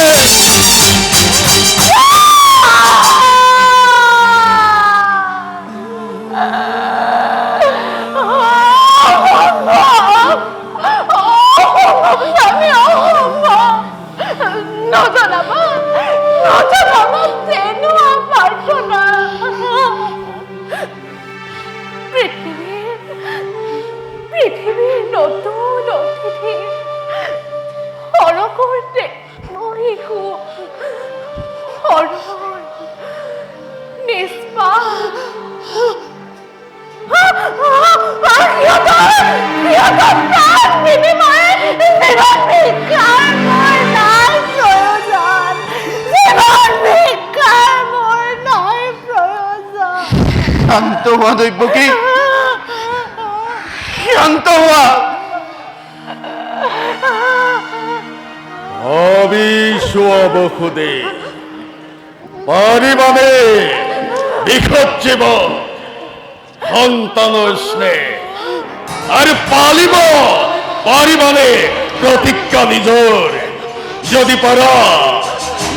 পৃথিৱীৰ নতুন অতিথি সৰকতে মহিষু সৰল নিষ্পাপ শান্ত হোৱা দৈৱকী, শান্ত হোৱা। অবিশ্ববসুদে পাৰিবানে বিখত জীৱ সন্তানৰ স্নেহ আৰু পাৰিবানে প্ৰতিজ্ঞা নিজৰ? যদি পাৰা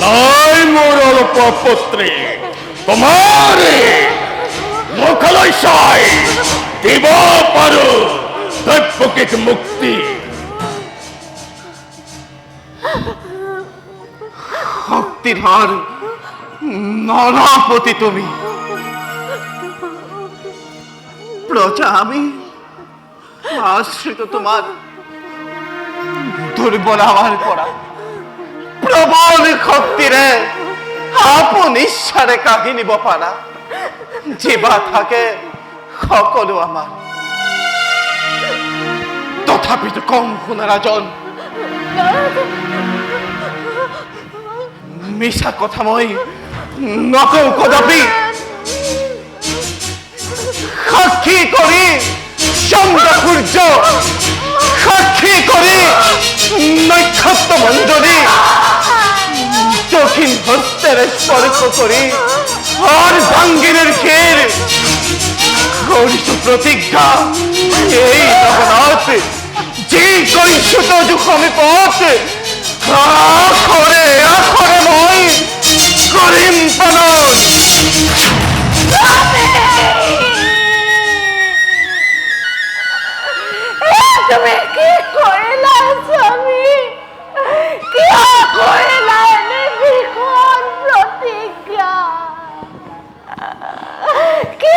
নাই মোৰ অলপ পুত্ৰী, তোমাৰ মুখলৈ চাই দিব পাৰো দৈৱকীক মুক্তি। শক্তিধৰ নরপতি তুমি, প্রজা আমি, আশ্রিত তোমার, দুর্বল আমার করা প্রবল শক্তিরে আপন ঈশ্বরে কাহিনী বপারা জীবা থাকে সকলো আমার। তথাপিতো কম শুনা ৰাজন, মিছা কথা মই নকওঁ কদাপি। সাক্ষী কৰি চন্দ্ৰ সূৰ্য, সাক্ষী কৰি নক্ষত্ৰ মণ্ডলী, দক্ষিণ হস্তেৰে স্পৰ্শ কৰি আর ভাঙ্গিনের খের করিস প্রতিজ্ঞা, এই জগন্নাথ যে করিষ্যত জুখমে পথ আখরে আখরে মই করিম পালন। তুমি কি করিলা স্বামী? কি করিলা এনে ভীষণ প্রতিজ্ঞা? কি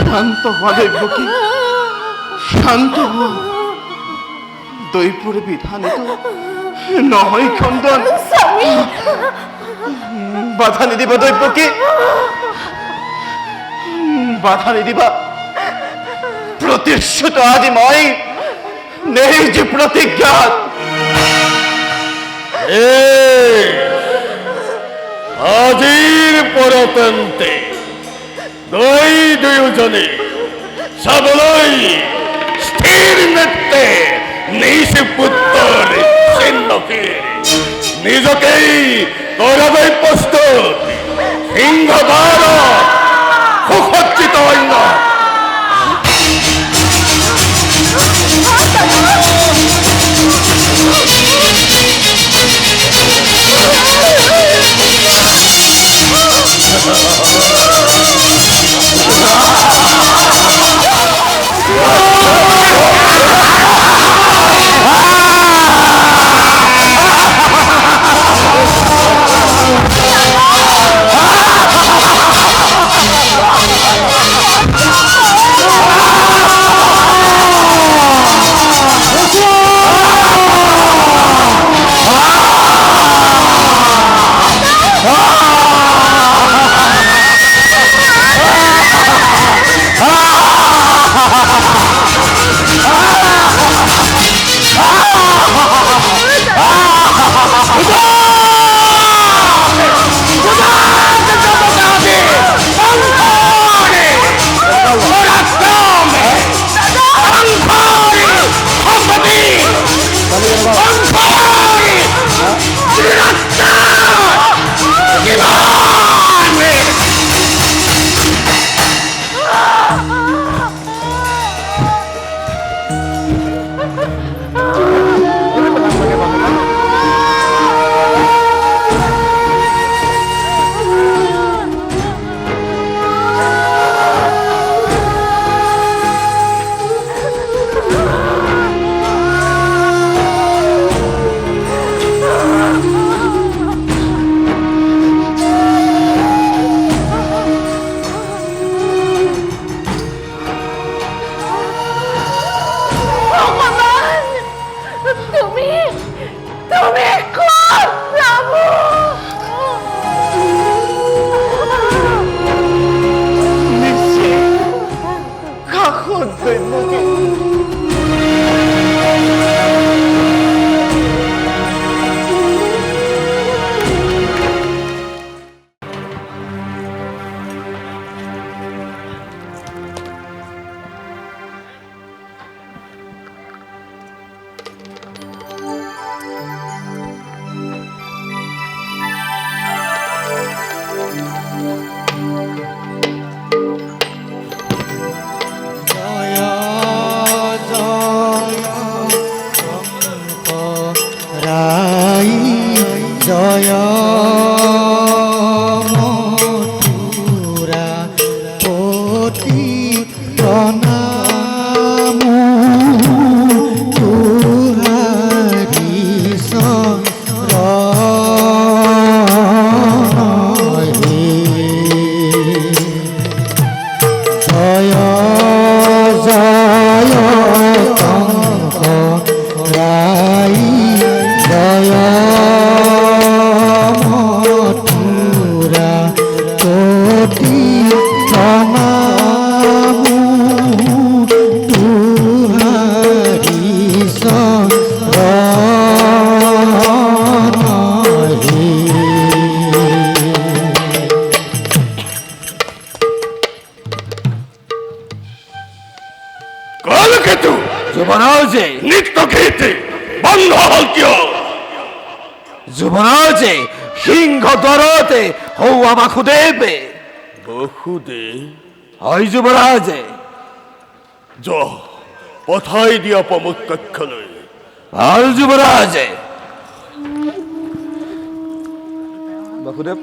শান্ত হওয়া দৈবকী, শান্ত হওয়া। দৈপুরে বিধানিত নহয় খণ্ডন, বাধা নিদিবা দৈবকী, বাধা নিদিবা। প্রতিশ্রুত আজি মই নেই যে প্রতিজ্ঞা। আজিৰ পৰতন্তে দুয়োজনে চাবলৈ স্থিৰ নেত্ৰে নিজ পুত্ৰৰ চিহ্নকে নিজকেই কৰাবলৈ প্ৰস্তুত। সিংহবাৰ সুসজ্জিত অন্য যুৱৰাজে নৃত্য কীৰ্তি বন্ধ হল কিয়? যুৱৰাজে সিংহ দ্বাৰতে হৌৱা বাসুদেৱে বসুদেৱ হয় যুৱৰাজে যোৱা পঠাই দিয়া প্ৰমোদ কক্ষলৈ। ভাল যুৱৰাজে বাসুদেৱ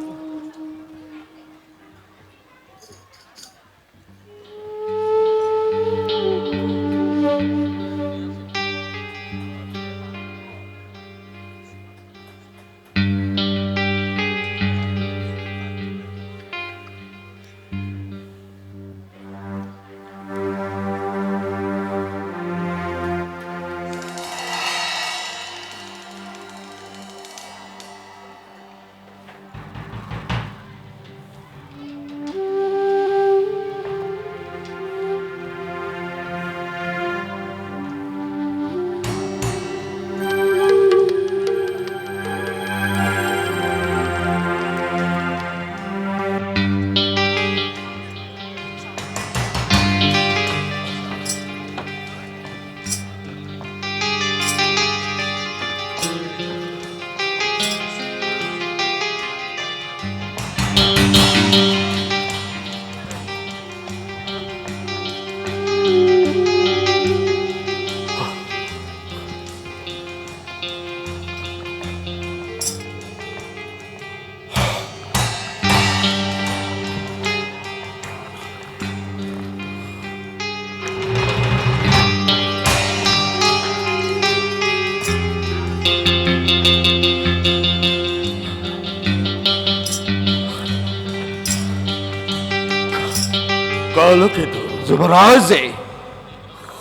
কালকেতু যুৱৰাজে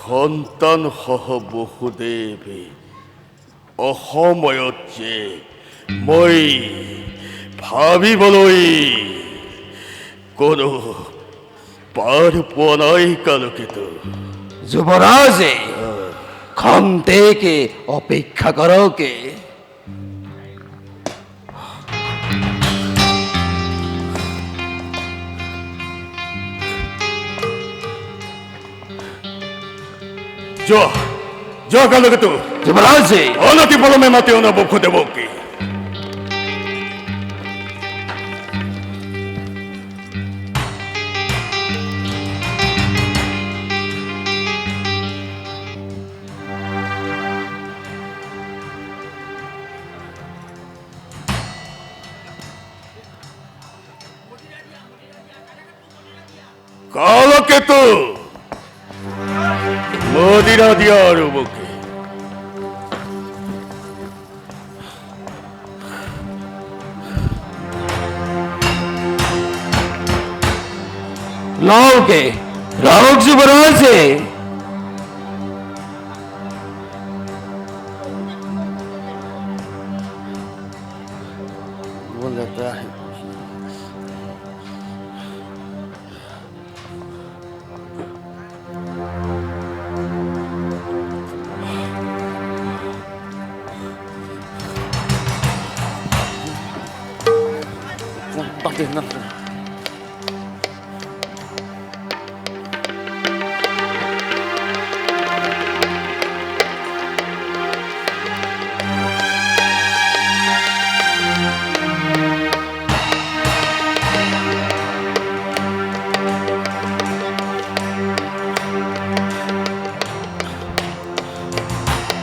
সন্তান সহ বসুদেৱে অসময়ত যে মই ভাবিবলৈ কোনো পাৰ পোৱা নাই কালকেতু। যুৱৰাজে খন্তেকে অপেক্ষা কৰকে যোৱা যোৱা কালকেতু যুৱৰাজে অনতি পলমে মাতি অনা বসুদেৱকে। কালকেতু মদিৰা দিয়া আৰু বকে। লওকে লওক যুৱৰাজে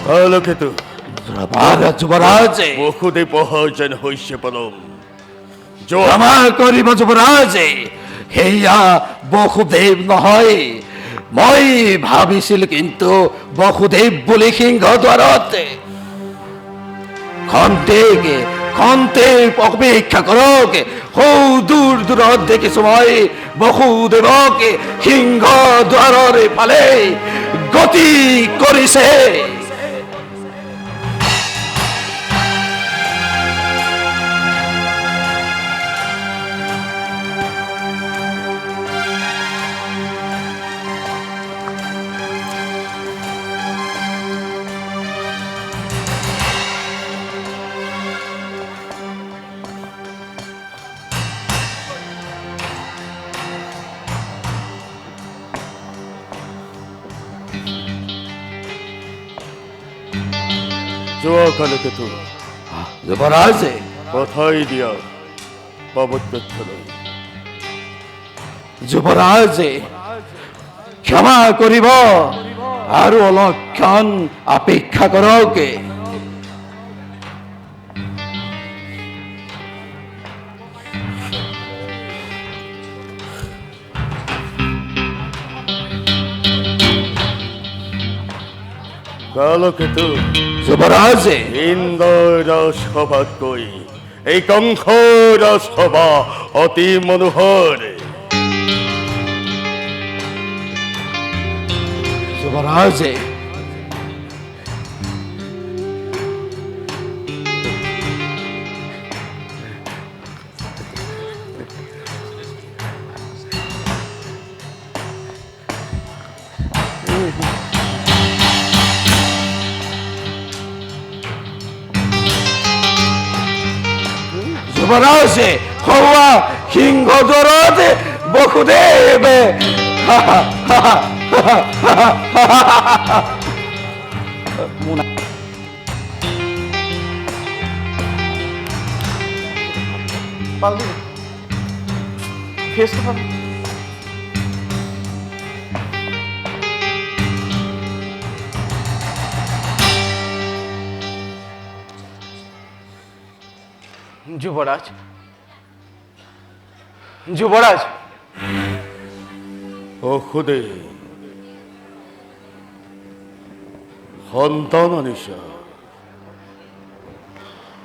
কালকেতু যুৱৰাজে বসুদেৱ অহাৰ যেন হৈছে পলম। যোৱা ক্ষমা কৰিব যুৱৰাজে সেয়া বসুদেৱ নহয়। মই ভাবিছিল কিন্তু বসুদেৱ বুলি সিংহ দ্বাৰতে খন্তেকে অপেক্ষা কৰকে সৌ দূৰ দূৰত দেখিছো মই বসুদেৱকে সিংহ দ্বাৰৰ ফালে গতি কৰিছে। যোৱা কালকেতো যুৱৰাজে পঠাই দিয়া পাবত্যলৈ যুৱৰাজে ক্ষমা কৰিব আৰু অলক্ষণ অপেক্ষা কৰক। কালকেতো যুৱৰাজে ইন্দ্ৰ সভাত গৈ এই কংস সভা অতি মনোহৰ। যুৱৰাজে যুৱৰাজে হওয়া সিংহজৰত বসুদেৱে পারলি ফেসতে পারলি যুবরাজ যুবরাজ অসুদে সন্তান আনিছা।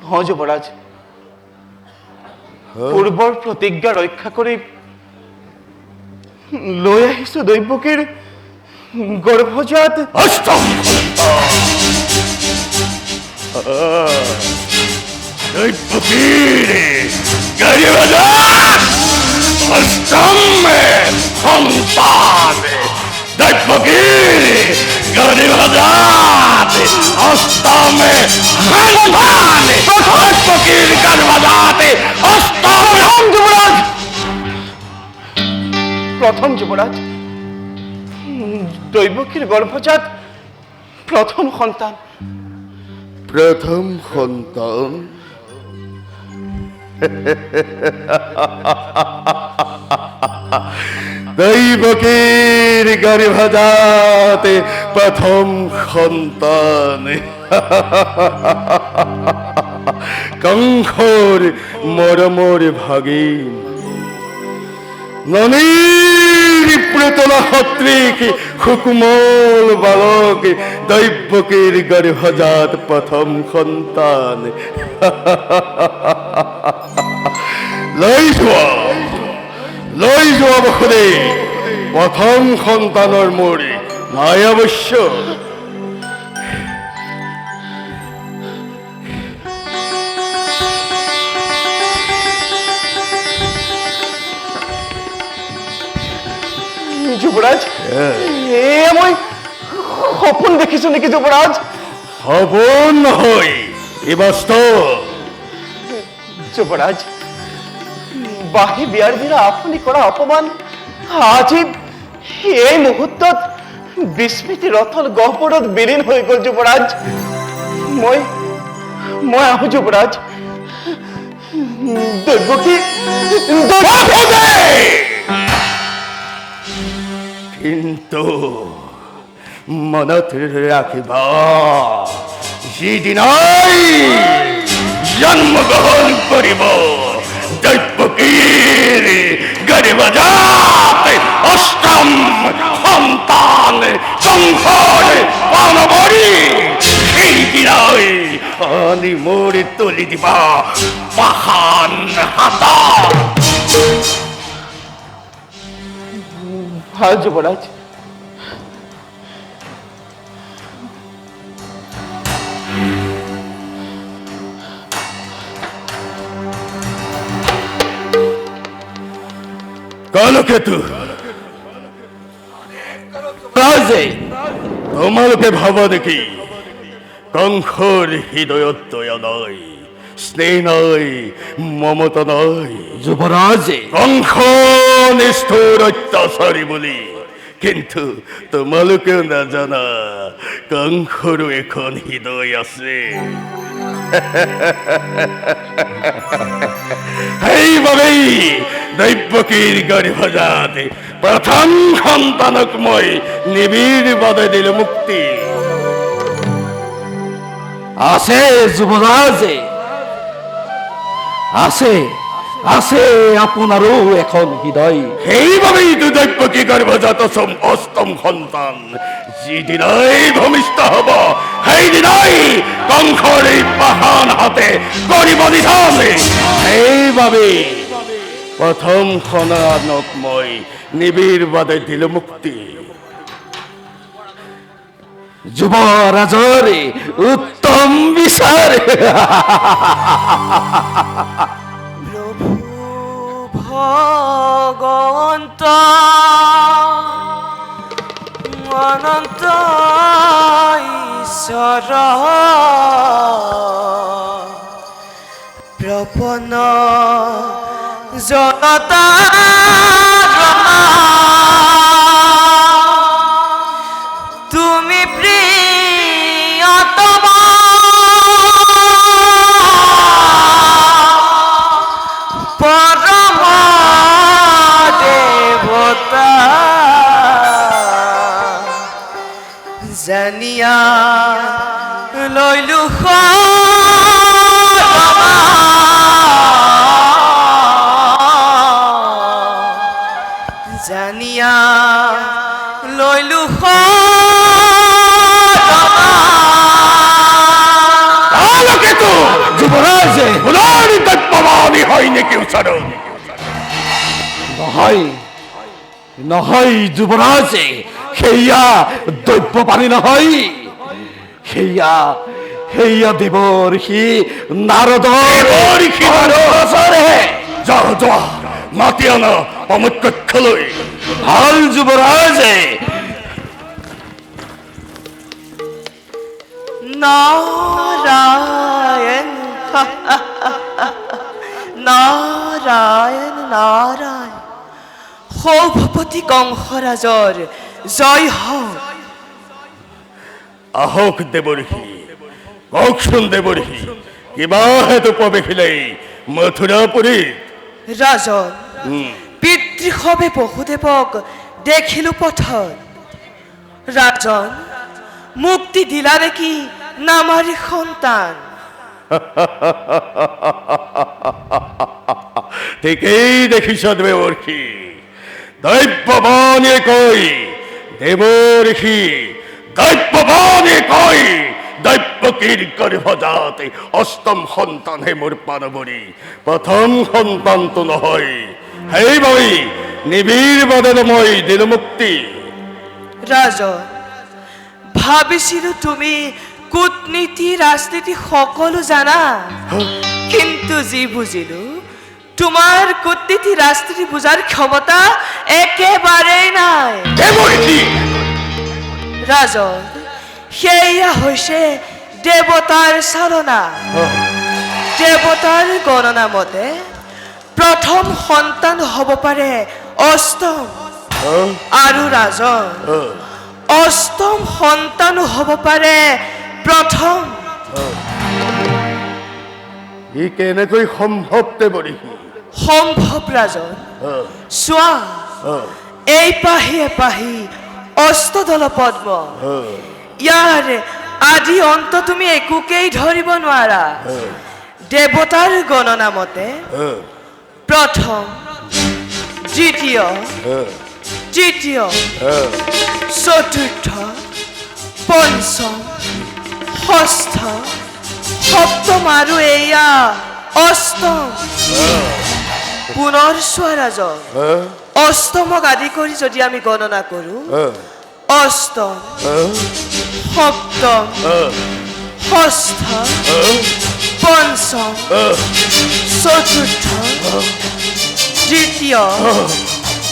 হ্যাঁ যুবরাজ পূর্বর প্রতিজ্ঞা রক্ষা করে লৈ আহিছো দৈবকীর গর্ভজাত অষ্টম দৈবকীর গর্ভজাত অষ্টম সন্তান। দৈবকীর গর্ভজাত অষ্টম সন্তান। দৈবকীর গর্ভজাত অষ্টম। যুবরাজ প্রথম যুবরাজ দৈবকীর গর্ভজাত প্রথম সন্তান। প্রথম সন্তান দৈবকীর গর্ভজাত প্রথম সন্তান কংসর মরমর ভাগিন ননীর প্রতলা সদৃশ সুকুমল বালক দৈবকীর গর্ভজাত প্রথম সন্তান। লৈ যোৱা বসুদে প্ৰথম সন্তানৰ মোৰ নাই অৱশ্য। যুবৰাজ এ মই সপোন দেখিছো নেকি যুবৰাজ? সপোন নহয় এই বাস্তৱ। যুবৰাজ বাহি বিয়াৰ দিনা আপনি কৰা অপমান আজি এই মুহূৰ্তত বিস্মৃতিৰ অথল গহ্বৰত বিলীন হৈ গল যুবৰাজ। মই আহো যুবৰাজ। দৈবকী কিন্তু মনত ৰাখিবা যিদিনাই জন্মগ্ৰহণ কৰিব দৈবকীৰ গৰ্ভজাত অষ্টম সন্তান কংসৰ পানবৰী সেইদিনাই আনি মোৰ তুলি দিবা পাষাণ হাতা। ভাল যুবৰাজ। কালকেতু ৰাজে তোমালোকে ভাবা নেকি কংসৰ হৃদয়ত দয়া নাই, স্নেহ নাই, মমতা নাই? যুৱৰাজে কংস নিষ্ঠুৰ অত্যাচাৰী বুলি কিন্তু তোমালোকেও নাজানা কংসৰো এখন হৃদয় আছে। সেইবাবেই দৈৱকীৰ গৰ্ভজাত প্ৰথম সন্তানক মই নিবিড়ভাৱে দিলো মুক্তি। আছে যুৱৰাজে, আছে আছে আপোনাৰো এখন হৃদয়। সেইবাবেইতো দৈৱকী গৰ্ভজাত অষ্টম সন্তান যিদিনাই ভূমিষ্ঠ হব সেইদিনাই কংসৰ এই পাহান হাতে কৰিব নিধান। সেইবাবেই প্ৰথম সন্তানক মই নিবিড়ভাৱে দিলো মুক্তি। যুৱৰাজৰ উত্তম বিচাৰ। ভগৱন্ত অনন্ত ঈশ্বৰ প্ৰপন্ন জনতা তুমি প্ৰিয়তম পৰম দেৱতা জানিয়া লৈলো জানিয়া লৈলো যুৱৰাজে পুনৰ দৈৱবাণী হয় নেকি উচ্চাৰণ? নহয় নহয় যুৱৰাজে, সেয়া দৈৱবাণী নহয়, সেয়া সেয়া দেৱৰ্ষি নাৰদৰ যোৱা যোৱা মাতি আনা অমুক কক্ষলৈ। ভাল যুৱৰাজে। নাৰায়ণ নাৰায়ণ নাৰায়ণ সৌভপতি কংসৰাজৰ জয় হওক। আহক দেৱৰ্ষি, কওকচোন দেৱৰ্ষি, কিবা হেতু প্ৰৱেশিলেই মথুৰাপুৰীত? ৰাজন, পিতৃসৱে বসুদেৱক দেখিলো পথত। ৰাজন, মুক্তি দিলা নেকি নামাৰী সন্তান? ঠিকেই দেখিছ দেৱৰ্ষি, দৈৱবাণীয়ে কয় দেৱৰ্ষি, দৈৱবাণীয়ে কয় দৈৱকীৰ গৰ্ভজাত অষ্টম সন্তানহে মোৰ পানবৰী, প্ৰথম সন্তানটো নহয়। সেইবাবেই নিবিড়ভাৱে মই দিলো মুক্তি। ৰাজন, ভাবিছিলো তুমি কূটনীতি ৰাজনীতি সকলো জানা, কিন্তু যি বুজিলো তোমাৰ কূটনীতি ৰাজনীতি বুজাৰ ক্ষমতা একেবাৰেই নাই। ৰাজন, সেয়া হৈছে দেৱতাৰ চালনা। দেৱতাৰ গণনা মতে প্ৰথম সন্তান হ'ব পাৰে অষ্টম, আৰু ৰাজন অষ্টম সন্তানো হ'ব পাৰে প্ৰথম। ই কেনেকৈ সম্ভৱ দেৱৰ্ষি? সম্ভৱ ৰাজন, চোৱা এই পাহি এপাহি অষ্টদল পদ্ম, ইয়াৰ আদি অন্ত তুমি একোকেই ধৰিব নোৱাৰা। দেৱতাৰ গণনা মতে প্ৰথম, দ্বিতীয়, তৃতীয়, চতুৰ্থ, পঞ্চম, ষষ্ঠ, সপ্তম আৰু এয়া অষ্টম। পুনৰ চোৱা ৰাজন, অষ্টমক আদি কৰি যদি আমি গণনা কৰো, অষ্টম, সপ্তম, ষষ্ঠ, পঞ্চম, চতুৰ্থ, তৃতীয়,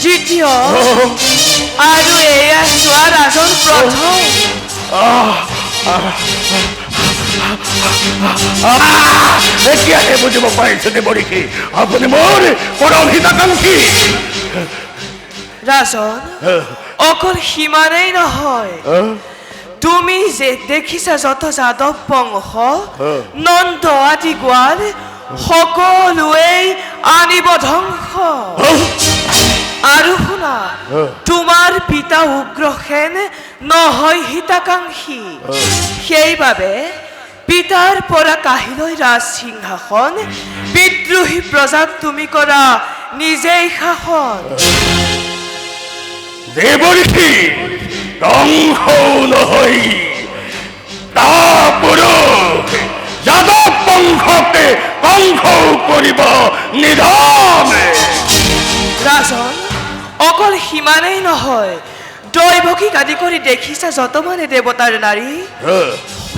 দ্বিতীয় আৰু এয়া চোৱা ৰাজন প্ৰথম। এতিয়াহে বুজিব পাৰিছো দেৱৰ্ষি, আপুনি মোৰ পৰম হিতাকাংক্ষী। ৰাজন অকল সিমানেই নহয় তুমি যে দেখিছা যত যাদৱ বংশ নন্দ আদি গোৱাল সকলোৱেই আনিব ধ্বংস আৰু শুনা তোমাৰ পিতা উগ্ৰসেন নহয় হিতাকাংক্ষী সেইবাবে পিতাৰ পৰা কাহিলৈ ৰাজ সিংহাসন বিদ্ৰোহী প্ৰজাক তুমি কৰা নিজেই শাসন দেৱঋষি ধ্বংস নহয় তাৰ পুৰুষ যাদৱ বংশকে ধ্বংস কৰিব নিধনে ৰাজন অকল সিমানেই নহয় দৈৱকীক আদি কৰি দেখিছা যত মানে দেৱতাৰ নাৰী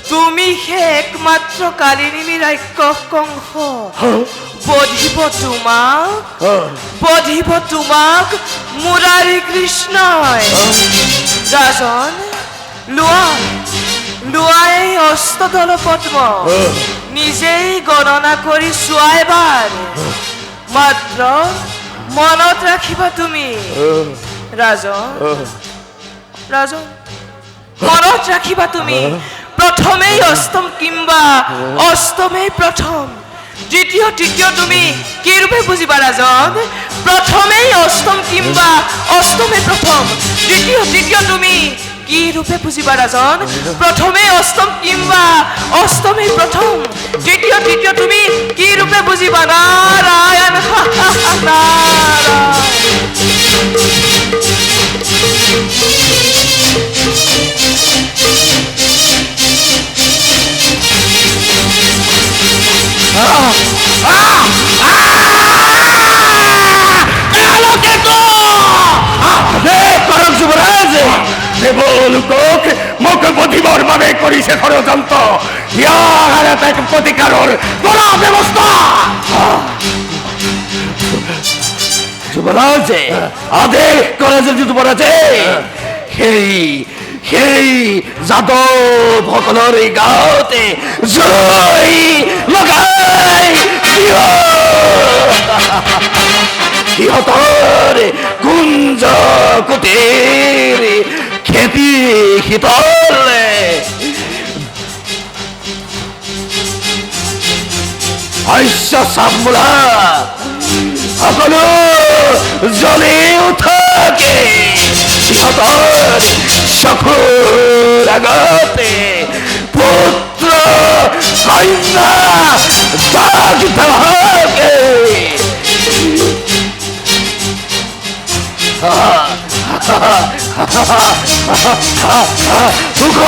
তুমি হে একমাত্ৰ কালিনী ৰাক্ষস কংস বধিব তোমাক মুৰাৰী কৃষ্ণই ৰাজন লোৱা এই অষ্টদল পদ্ম নিজেই গণনা কৰি চোৱা এবাৰ মাত্ৰ মনত ৰাখিবা তুমি ৰাজন মনত ৰাখিবা তুমি প্ৰথমেই অষ্টম কিম্বা অষ্টমেই প্ৰথম দ্বিতীয় তৃতীয় তুমি কি ৰূপে বুজিবা ৰাজন প্ৰথমেই অষ্টম কিম্বা অষ্টমেই প্ৰথম দ্বিতীয় তৃতীয় তুমি কি ৰূপে বুজিবা ৰাজন প্ৰথমেই অষ্টম কিম্বা অষ্টমেই প্ৰথম দ্বিতীয় তৃতীয় তুমি কি ৰূপে বুজিবা নাৰায়ণ দেৱলোকক মোক বধিবৰ বাবে কৰিছে ষড়যন্ত্ৰ ইয়াৰ এটা প্ৰতিকাৰৰ কৰা ব্যৱস্থা যুৱৰাজে আদেশ কৰে যদি যুৱৰাজে সেই যাদৱসকলৰ এই গাঁৱতে জয় লগাই সিহঁতৰ কুঞ্জ কুটিৰ খেতি শীতলে শস্য চামোলা সকলো জ্বলি উঠকে সিহঁতৰ চকুৰ আগতে পুত্ৰ কন্যা দাগ ধকে সুখ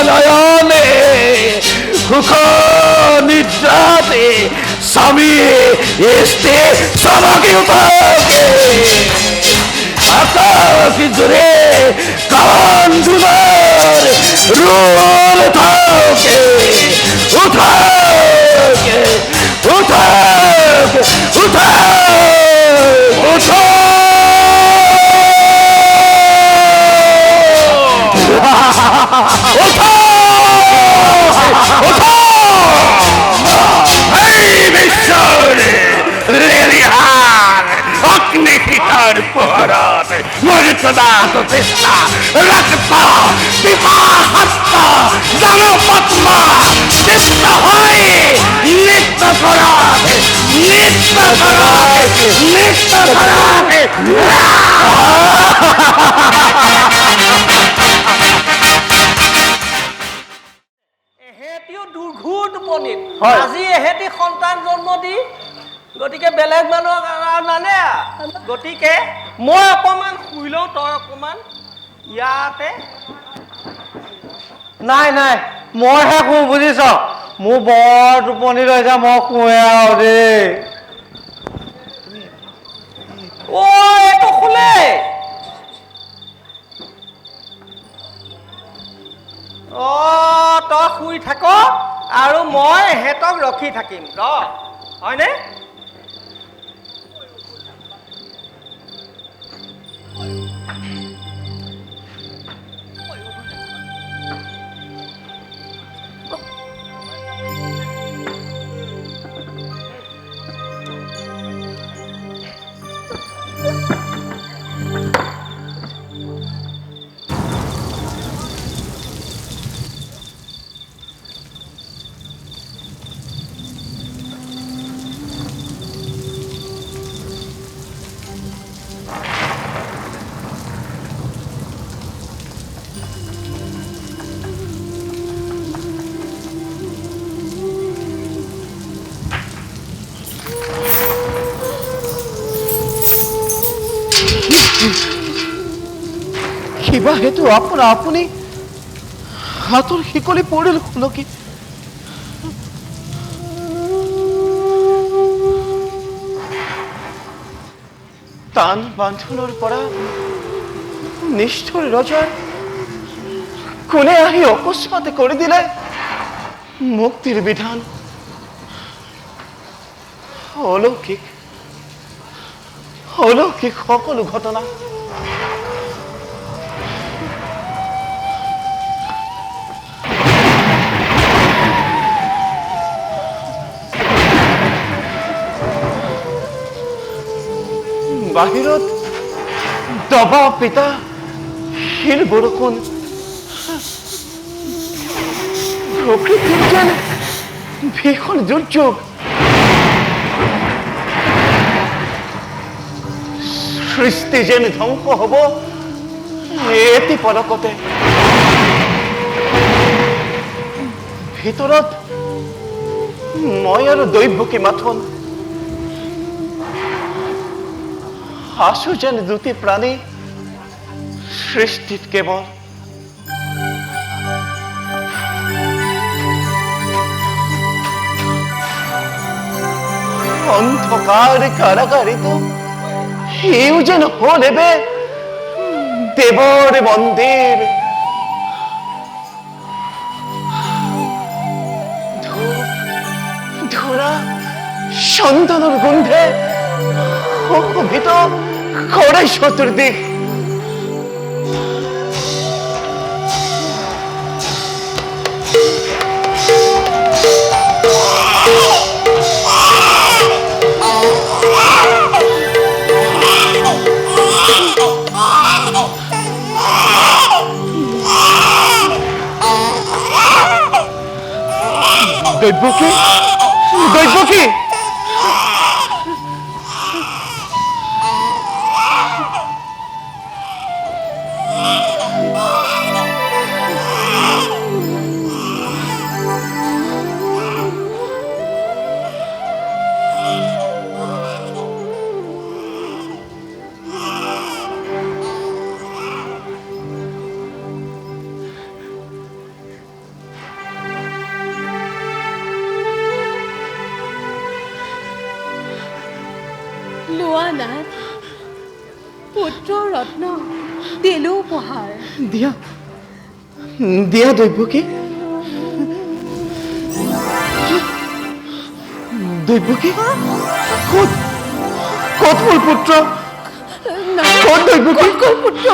নয়নে সুখ নিদ্রাতে স্বামী স্ত্রী সবাকে উঠাকে আকাশ জুড়ে কান্দুলার রোল থাকে উঠাকে উঠাকে উঠা অগ্নিশিখার পোহরত মর্যাদা প্রতিষ্ঠা রক্ত পিপাহাত্ত জনপদ্ম চিত্ত হয়ে নৃত্য করাতে এহেঁতিও দুৰ্ঘূৰ টোপনিত আজি এহেঁতি সন্তান জন্ম দি গতিকে বেলেগ মানুহক নানে গতিকে মই অকণমান শুই লওঁ তই অকণমান ইয়াতে নাই মইহে শুওঁ বুজিছ মোৰ বৰ টোপনি লৈছে মই শুৱে আৰু দেই এইটো শুলে তই শুই থাক আৰু মই এহেঁতক ৰখি থাকিম হয়নে কিবা হেতু আপোনা আপুনি হাতৰ শিকলি পৰিল খুলকি টান বান্ধোনৰ পৰা নিষ্ঠুৰ ৰজাৰ কোনে আহি অকস্মাতে কৰি দিলে মুক্তিৰ বিধান অলৌকিক অলৌকিক সকলো ঘটনা বাহিৰত দবা পিতা শিল বৰষুণ প্ৰকৃতিৰ যেন ভীষণ দুৰ্যোগ সৃষ্টি যেন ধ্বংস হ'ব এটি পলকতে ভিতৰত মই আৰু দৈৱকী মাথোন আছো যেন দুটি প্ৰাণী সৃষ্টিত কেৱল অন্ধকাৰ কাৰাগাৰিত এও যেন হলেবে দেবৰ মন্দিৰ ধৰা সন্তানেৰ গন্ধে অভিত কৰে চতুৰ্দিক দৈবকী দৈবকী লোৱানাথ পুত্ৰ ৰত্ন দিলো উপহাৰ দিয়া দিয়া দৈবকী দৈবকী ক'ত ক'ত মোৰ পুত্ৰ ক'ত দৈবকী ক'ত পুত্ৰ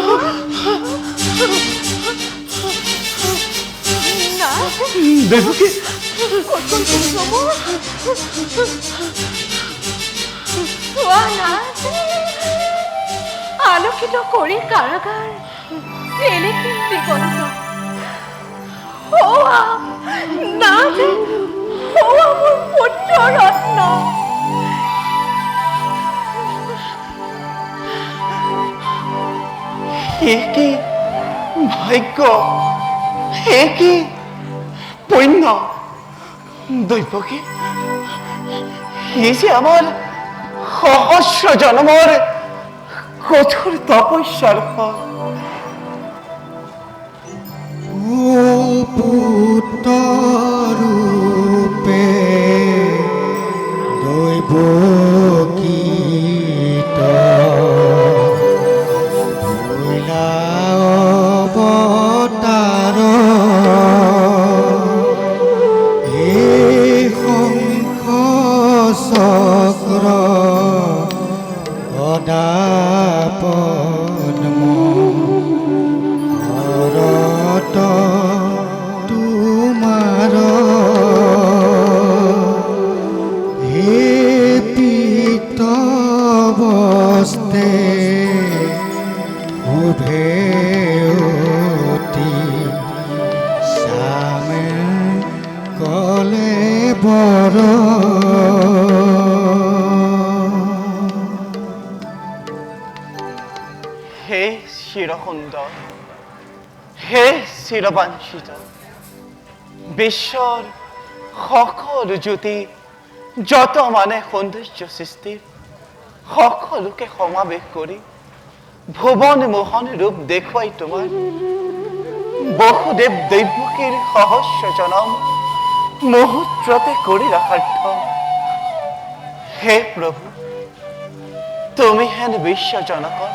দৈবকী আলোকিত কৰি কাৰাগাৰ এনেকে দিগন্ত নাথ মোৰ পুত্ৰ ৰত্ন কি ভাগ্য কি পুণ্য দৈবকী ই যে আমার সহস্র জন্মর কঠোর তপস্যার ফল পুত্ররূপে দৈবকীত অবতার এই শঙ্খ চক্র গদা পদ্ম ভৰত তোমাৰ হে পিতবস্তে শুভে অতি চামে কলে বৰ হে চিৰসুন্দৰ হে চিৰবাঞ্ছিত বিশ্বৰ সকল জ্যোতি যত মানে সৌন্দৰ্য সৃষ্টিৰ সকলোকে সমাবেশ কৰি ভুবন মোহন ৰূপ দেখুৱাই তোমাৰ বহুদেৱ দৈৱকীৰ সহস্ৰ জনম মুহূৰ্ততে কৰি ৰাখাৰ্থ হে প্ৰভু তুমি হেন বিশ্বজনকৰ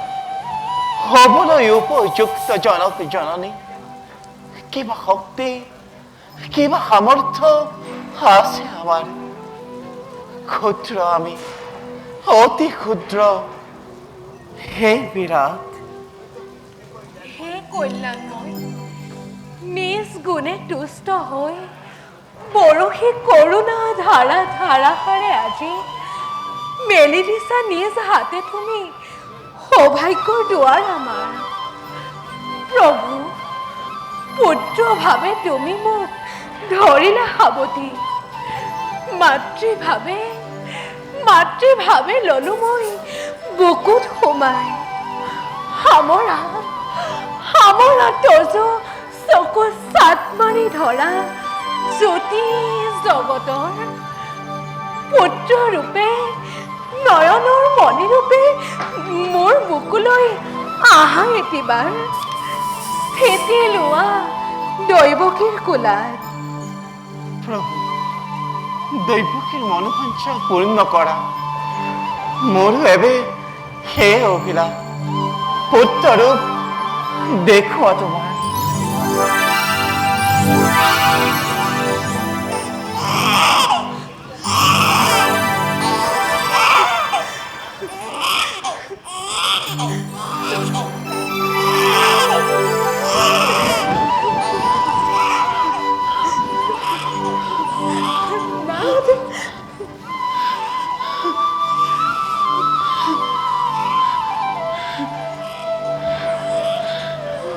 হবলৈ উপযুক্ত জনক জননী কিবা শক্তি কিবা সামৰ্থ্য আছে আমাৰ ক্ষুদ্ৰ আমি অতি ক্ষুদ্ৰ হে বিৰাট হে কল্যাণময় নিজ গুণে তুষ্ট হৈ বৰশী কৰোণা ধাৰা ধাৰাসাৰে আজি মেলি দিছা নিজ হাতে তুমি সৌভাগ্যৰ দুৱাৰ আমাৰ প্ৰভু পুত্ৰ ভাৱে তুমি মোক ধৰিলা সাৱটি মাতৃভাৱে ললো মই বুকুত সোমাই সামৰা তজ চকু চাট মাৰি ধৰা জ্যোতি জগতৰ পুত্ৰ ৰূপে নয়নৰ মণি ৰূপে মোৰ বুকুলৈ আহা এটিবাৰ ফেটি লোৱা দৈৱকীৰ কোলাত প্ৰভু দৈৱকীৰ মনোবাঞ্ছা পূৰ্ণ কৰা মোৰো এবে হে অভিলাষ পুত্ৰৰূপ দেখুৱা তোমাৰ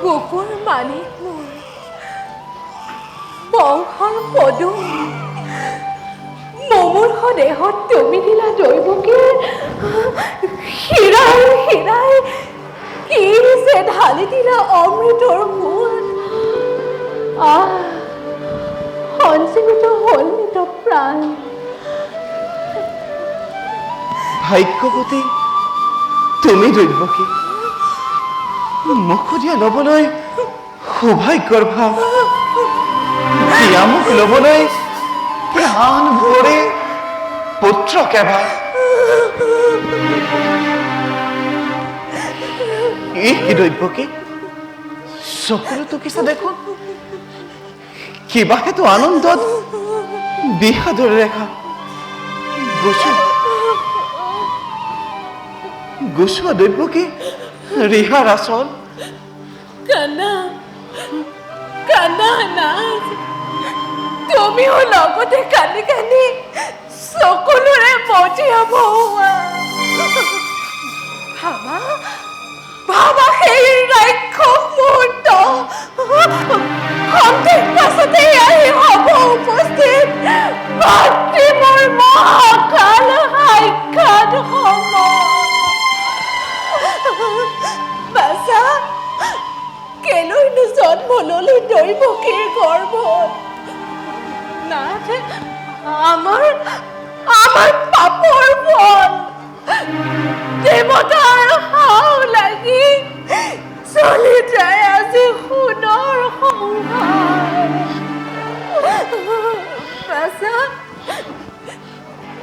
বুকুৰ মানিক মোৰ বংশৰ পদুম মমূৰ্ষ দেহত তুমি দিলা দৈৱকীৰ হীৰাই কি যে ঢালি দিলা অমৃতৰ সোণ সঞ্জীৱিত হ'ল নিত প্ৰাণ ভাগ্যৱতী তুমি দৈৱকী মুখুৰীয়া ল'বলৈ সৌভাগ্যৰ ভাৱ মোক ল'বলৈ প্ৰাণ ভৰে পুত্ৰ কেবা কি দৈৱকী চকুৰে টুকিছে দেখোন কিবা হেতু আনন্দত বিষাদৰ ৰেখা গুচোৱা দৈৱকী ৰিহাৰ আচল কান্দা নাচ তুমিও লগতে কান্দি কান্দি সকলোৰে মজিয়া ভৰোৱা ভাবা সেই ৰাক্ষস মুহূৰ্ত সন্ধিৰ পাছতে আহি হ'ব উপস্থিত মাতৃ মোৰ মহাকাল সাক্ষাৎ সময় বাছা কেলৈনো জন্ম ললি দৈৱকীৰ গৰ্ভত নাথ আমাৰ পাপৰ ফল দেৱতাৰ হাও লাগি চলি যায় আজি সোণৰ সংসাৰ বাছা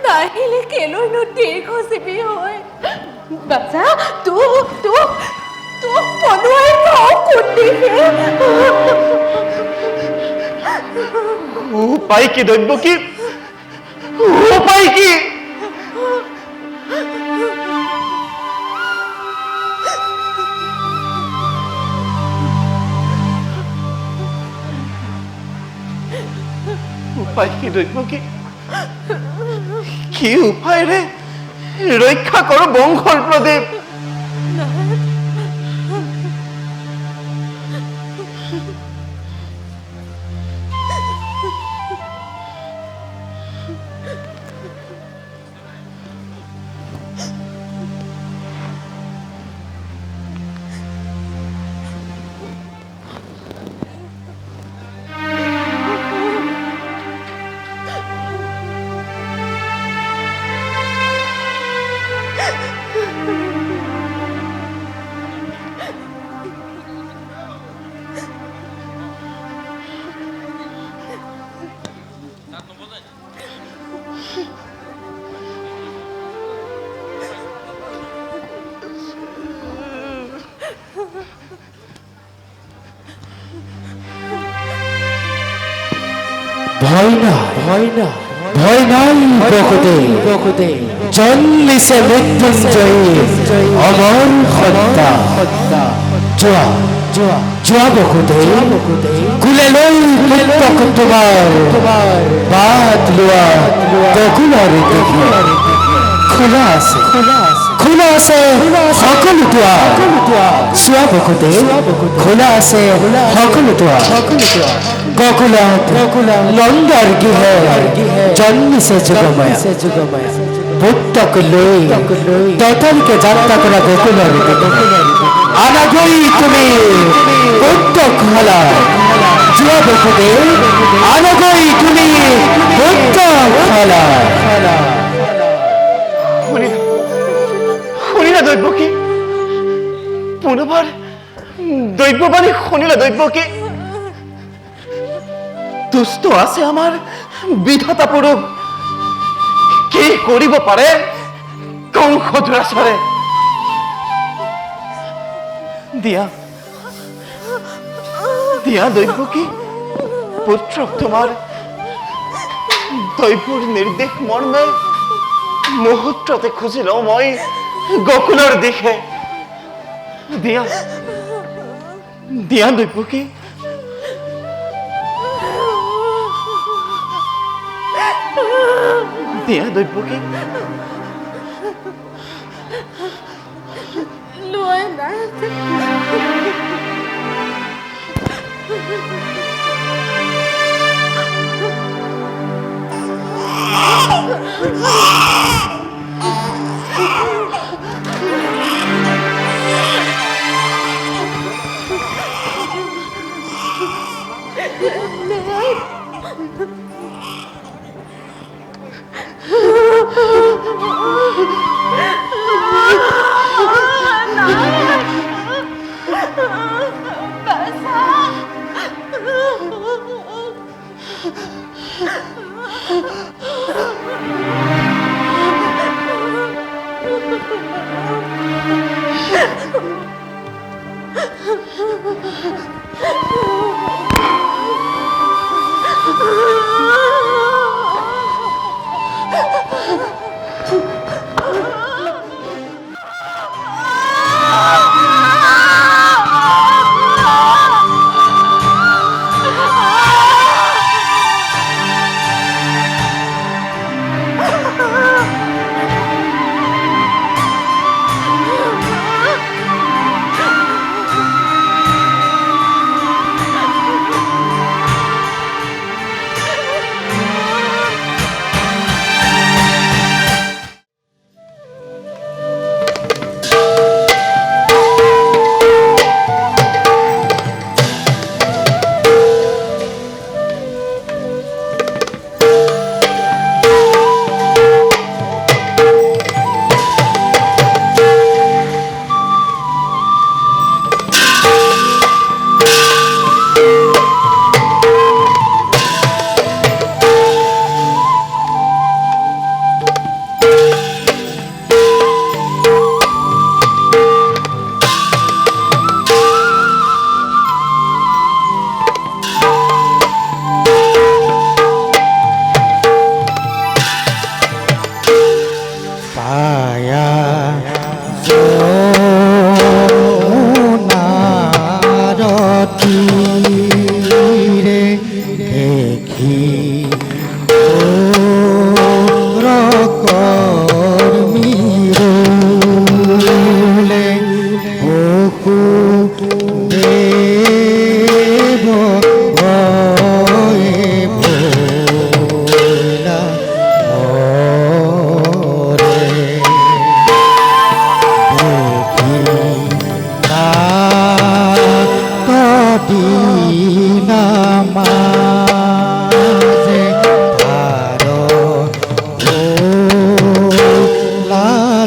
নাহিলে কেলৈনো দীৰ্ঘজীৱী হয় বাছা তোক বনোৱাই থওঁ কোনদিনে উপায় কি দৈৱকী উপায় কি উপায় কি দৈৱকী কি উপায়েৰে ৰক্ষা কৰো বংশৰ প্ৰদীপ ভয় নাই বসুদেৱ জন্মিছে মৃত্যুঞ্জয়ী অমৰ সত্তা যোৱা বসুদেৱ কুলে লৈ পুত্ৰক তোমাৰ বাট লোৱা বকুলৰ দেখি খোলা আছে সকলো দুৱাৰ চোৱা বসুদেৱ খোলা আছে সকলো দুৱাৰ গকুলত নন্দৰ গৃহে জন্মিছে যুগময়া পুত্ৰক লৈ ততনকে যাত্ৰা কৰা গকুলৰ আনাগৈ তুমি পুত্ৰক হলা যোৱা বসুদেৱ আনাগৈ তুমি পুত্ৰক হলা শুনিলা দৈব্যকী পুনৰবাৰ দৈব্যবাণী শুনিলা দৈব্যকী দুষ্ট আছে আমাৰ বিধাতা পুৰুষ কি কৰিব পাৰে কংস দুৰাচাৰে দিয়া দৈব্যকী পুত্ৰক তোমাৰ দৈব্যৰ নিৰ্দেশ মৰ্মে মুহূৰ্ততে খুঁজি লওঁ মই গকুলৰ দিশে দিয়া দৈব্যকী দিয়া দৈব্যকী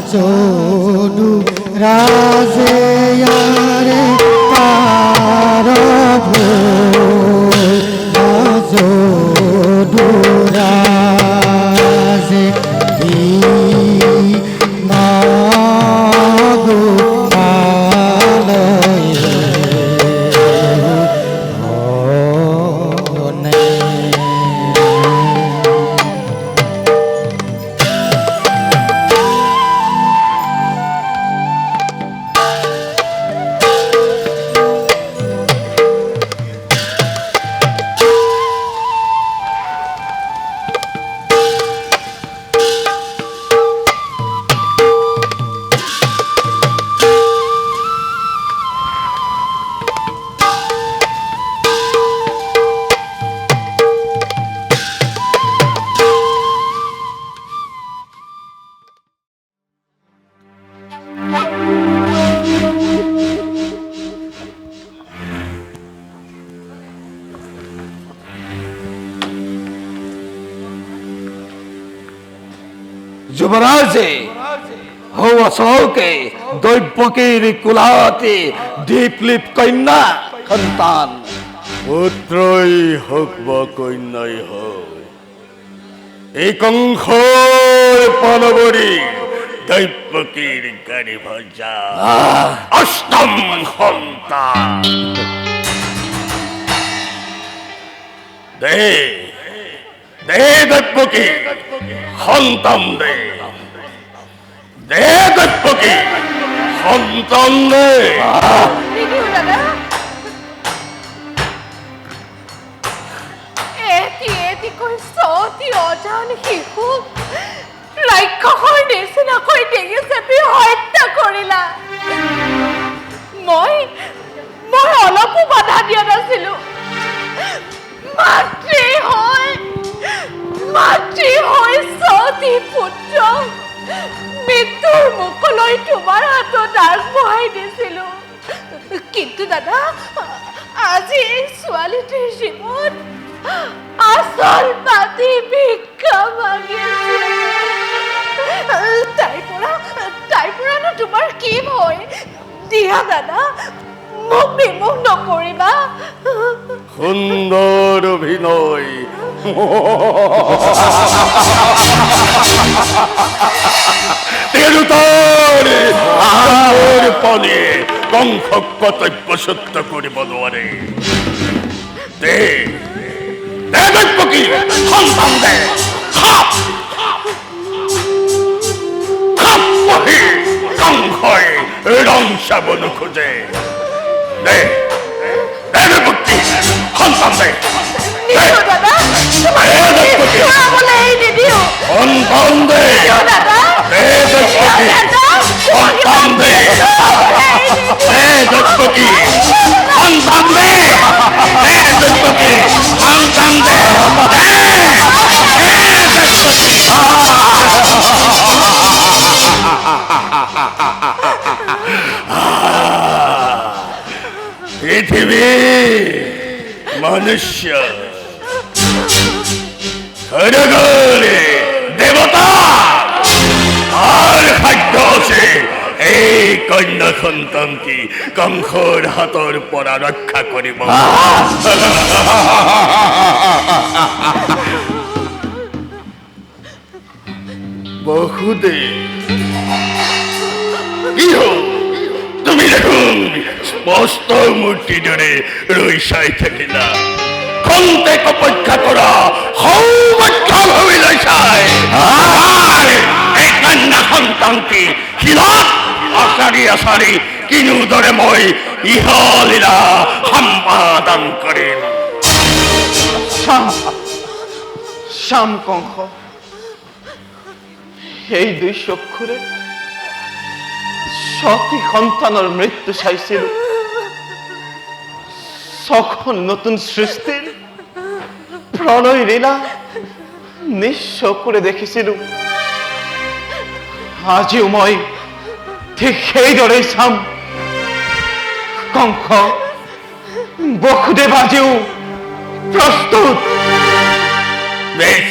চনু ৰাজে ইয়াৰে যুবরাজে হো অশোকে দৈব্যকীর কুলাতে দীপলিপ কন্যা সন্তান পুত্রই হোক বা কন্যাই হোক, এই কংসর পানবরী দৈব্যকীর গাড়ি ভজা অষ্টম সন্তান। দে দে দৈব্যকী সন্তান দে, দে দৈব্যকী সন্তান দে। নিদিওঁ দাদা। এটিকৈ চতি অজান শিশুক ৰাক্ষসৰ নিচিনাকৈ ডিঙি চেপি হত্যা কৰিলা। মই অলপো বাধা দিয়া নাছিলো। মাতৃ হৈ চতি পুত্ৰ মৃত্যুৰ মুখলৈ তোমাৰ হাতত আগবঢ়াই দিছিলো। কিন্তু দাদা, আজি এই ছোৱালীটিৰ জীৱন আচল পাতি ভিক্ষা মাগিছে। তাইৰ পৰানো তোমাৰ কি ভয়? দিয়া দাদা, মোক বিমুখ নকৰিবা। সুন্দৰ অভিনয়। পদে কংসক কৰ্তব্য সত্য কৰিব নোৱাৰে। দে দে দৈব্যকী সন্তান দে। খাপ খাপ পঢ়ি কংসই ৰং চাব নোখোজে। দে দে দৈব্যকী সন্তান দে। নিদিওঁ দাদা, তোমাক চুৱাবলৈ নিদিওঁ। সন্তান দে। দাদা, দে দৈব্যকী সন্তান দে। দে দৈব্যকী সন্তান দে। দে দৈব্যকী সন্তান দে। পৃথিবী মনুষ্য খড়গরে দেবতা আর খাদ্য আছে এই কন্যা সন্তানটি কংসৰ হাতৰ পৰা ৰক্ষা কৰিব। বহুদেৱ কি হ'ল? তুমি দেখোন স্পষ্ট মূৰ্তিৰ দৰে ৰৈ চাই থাকিলা। খন্তেক অপেক্ষা কৰা, সৌভাগ্য ভাবিলৈ চাই এই কন্যা সন্তানটি শিলত আচাৰি কিনোদৰে মই ইহলীলা সম্পাদন কৰিম। শ্যাম কংস, এই দুই চক্ষুৰে সতী সন্তানৰ মৃত্যু চাইছিলো। ছখন নতুন সৃষ্টিৰ প্ৰণয় লীলা নিজ চকুৰে দেখিছিলো। আজিও মই ঠিক সেইদৰেই চাম। কংস, বসুদেৱ আজিও প্ৰস্তুত। বেশ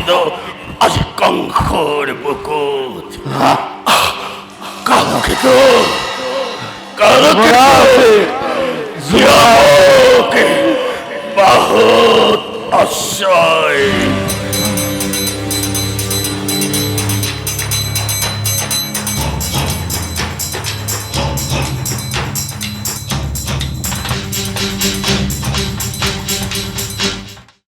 কিন্তু আজি কংসৰ বুকুত কালকেতু বাহুত আশ্ৰয়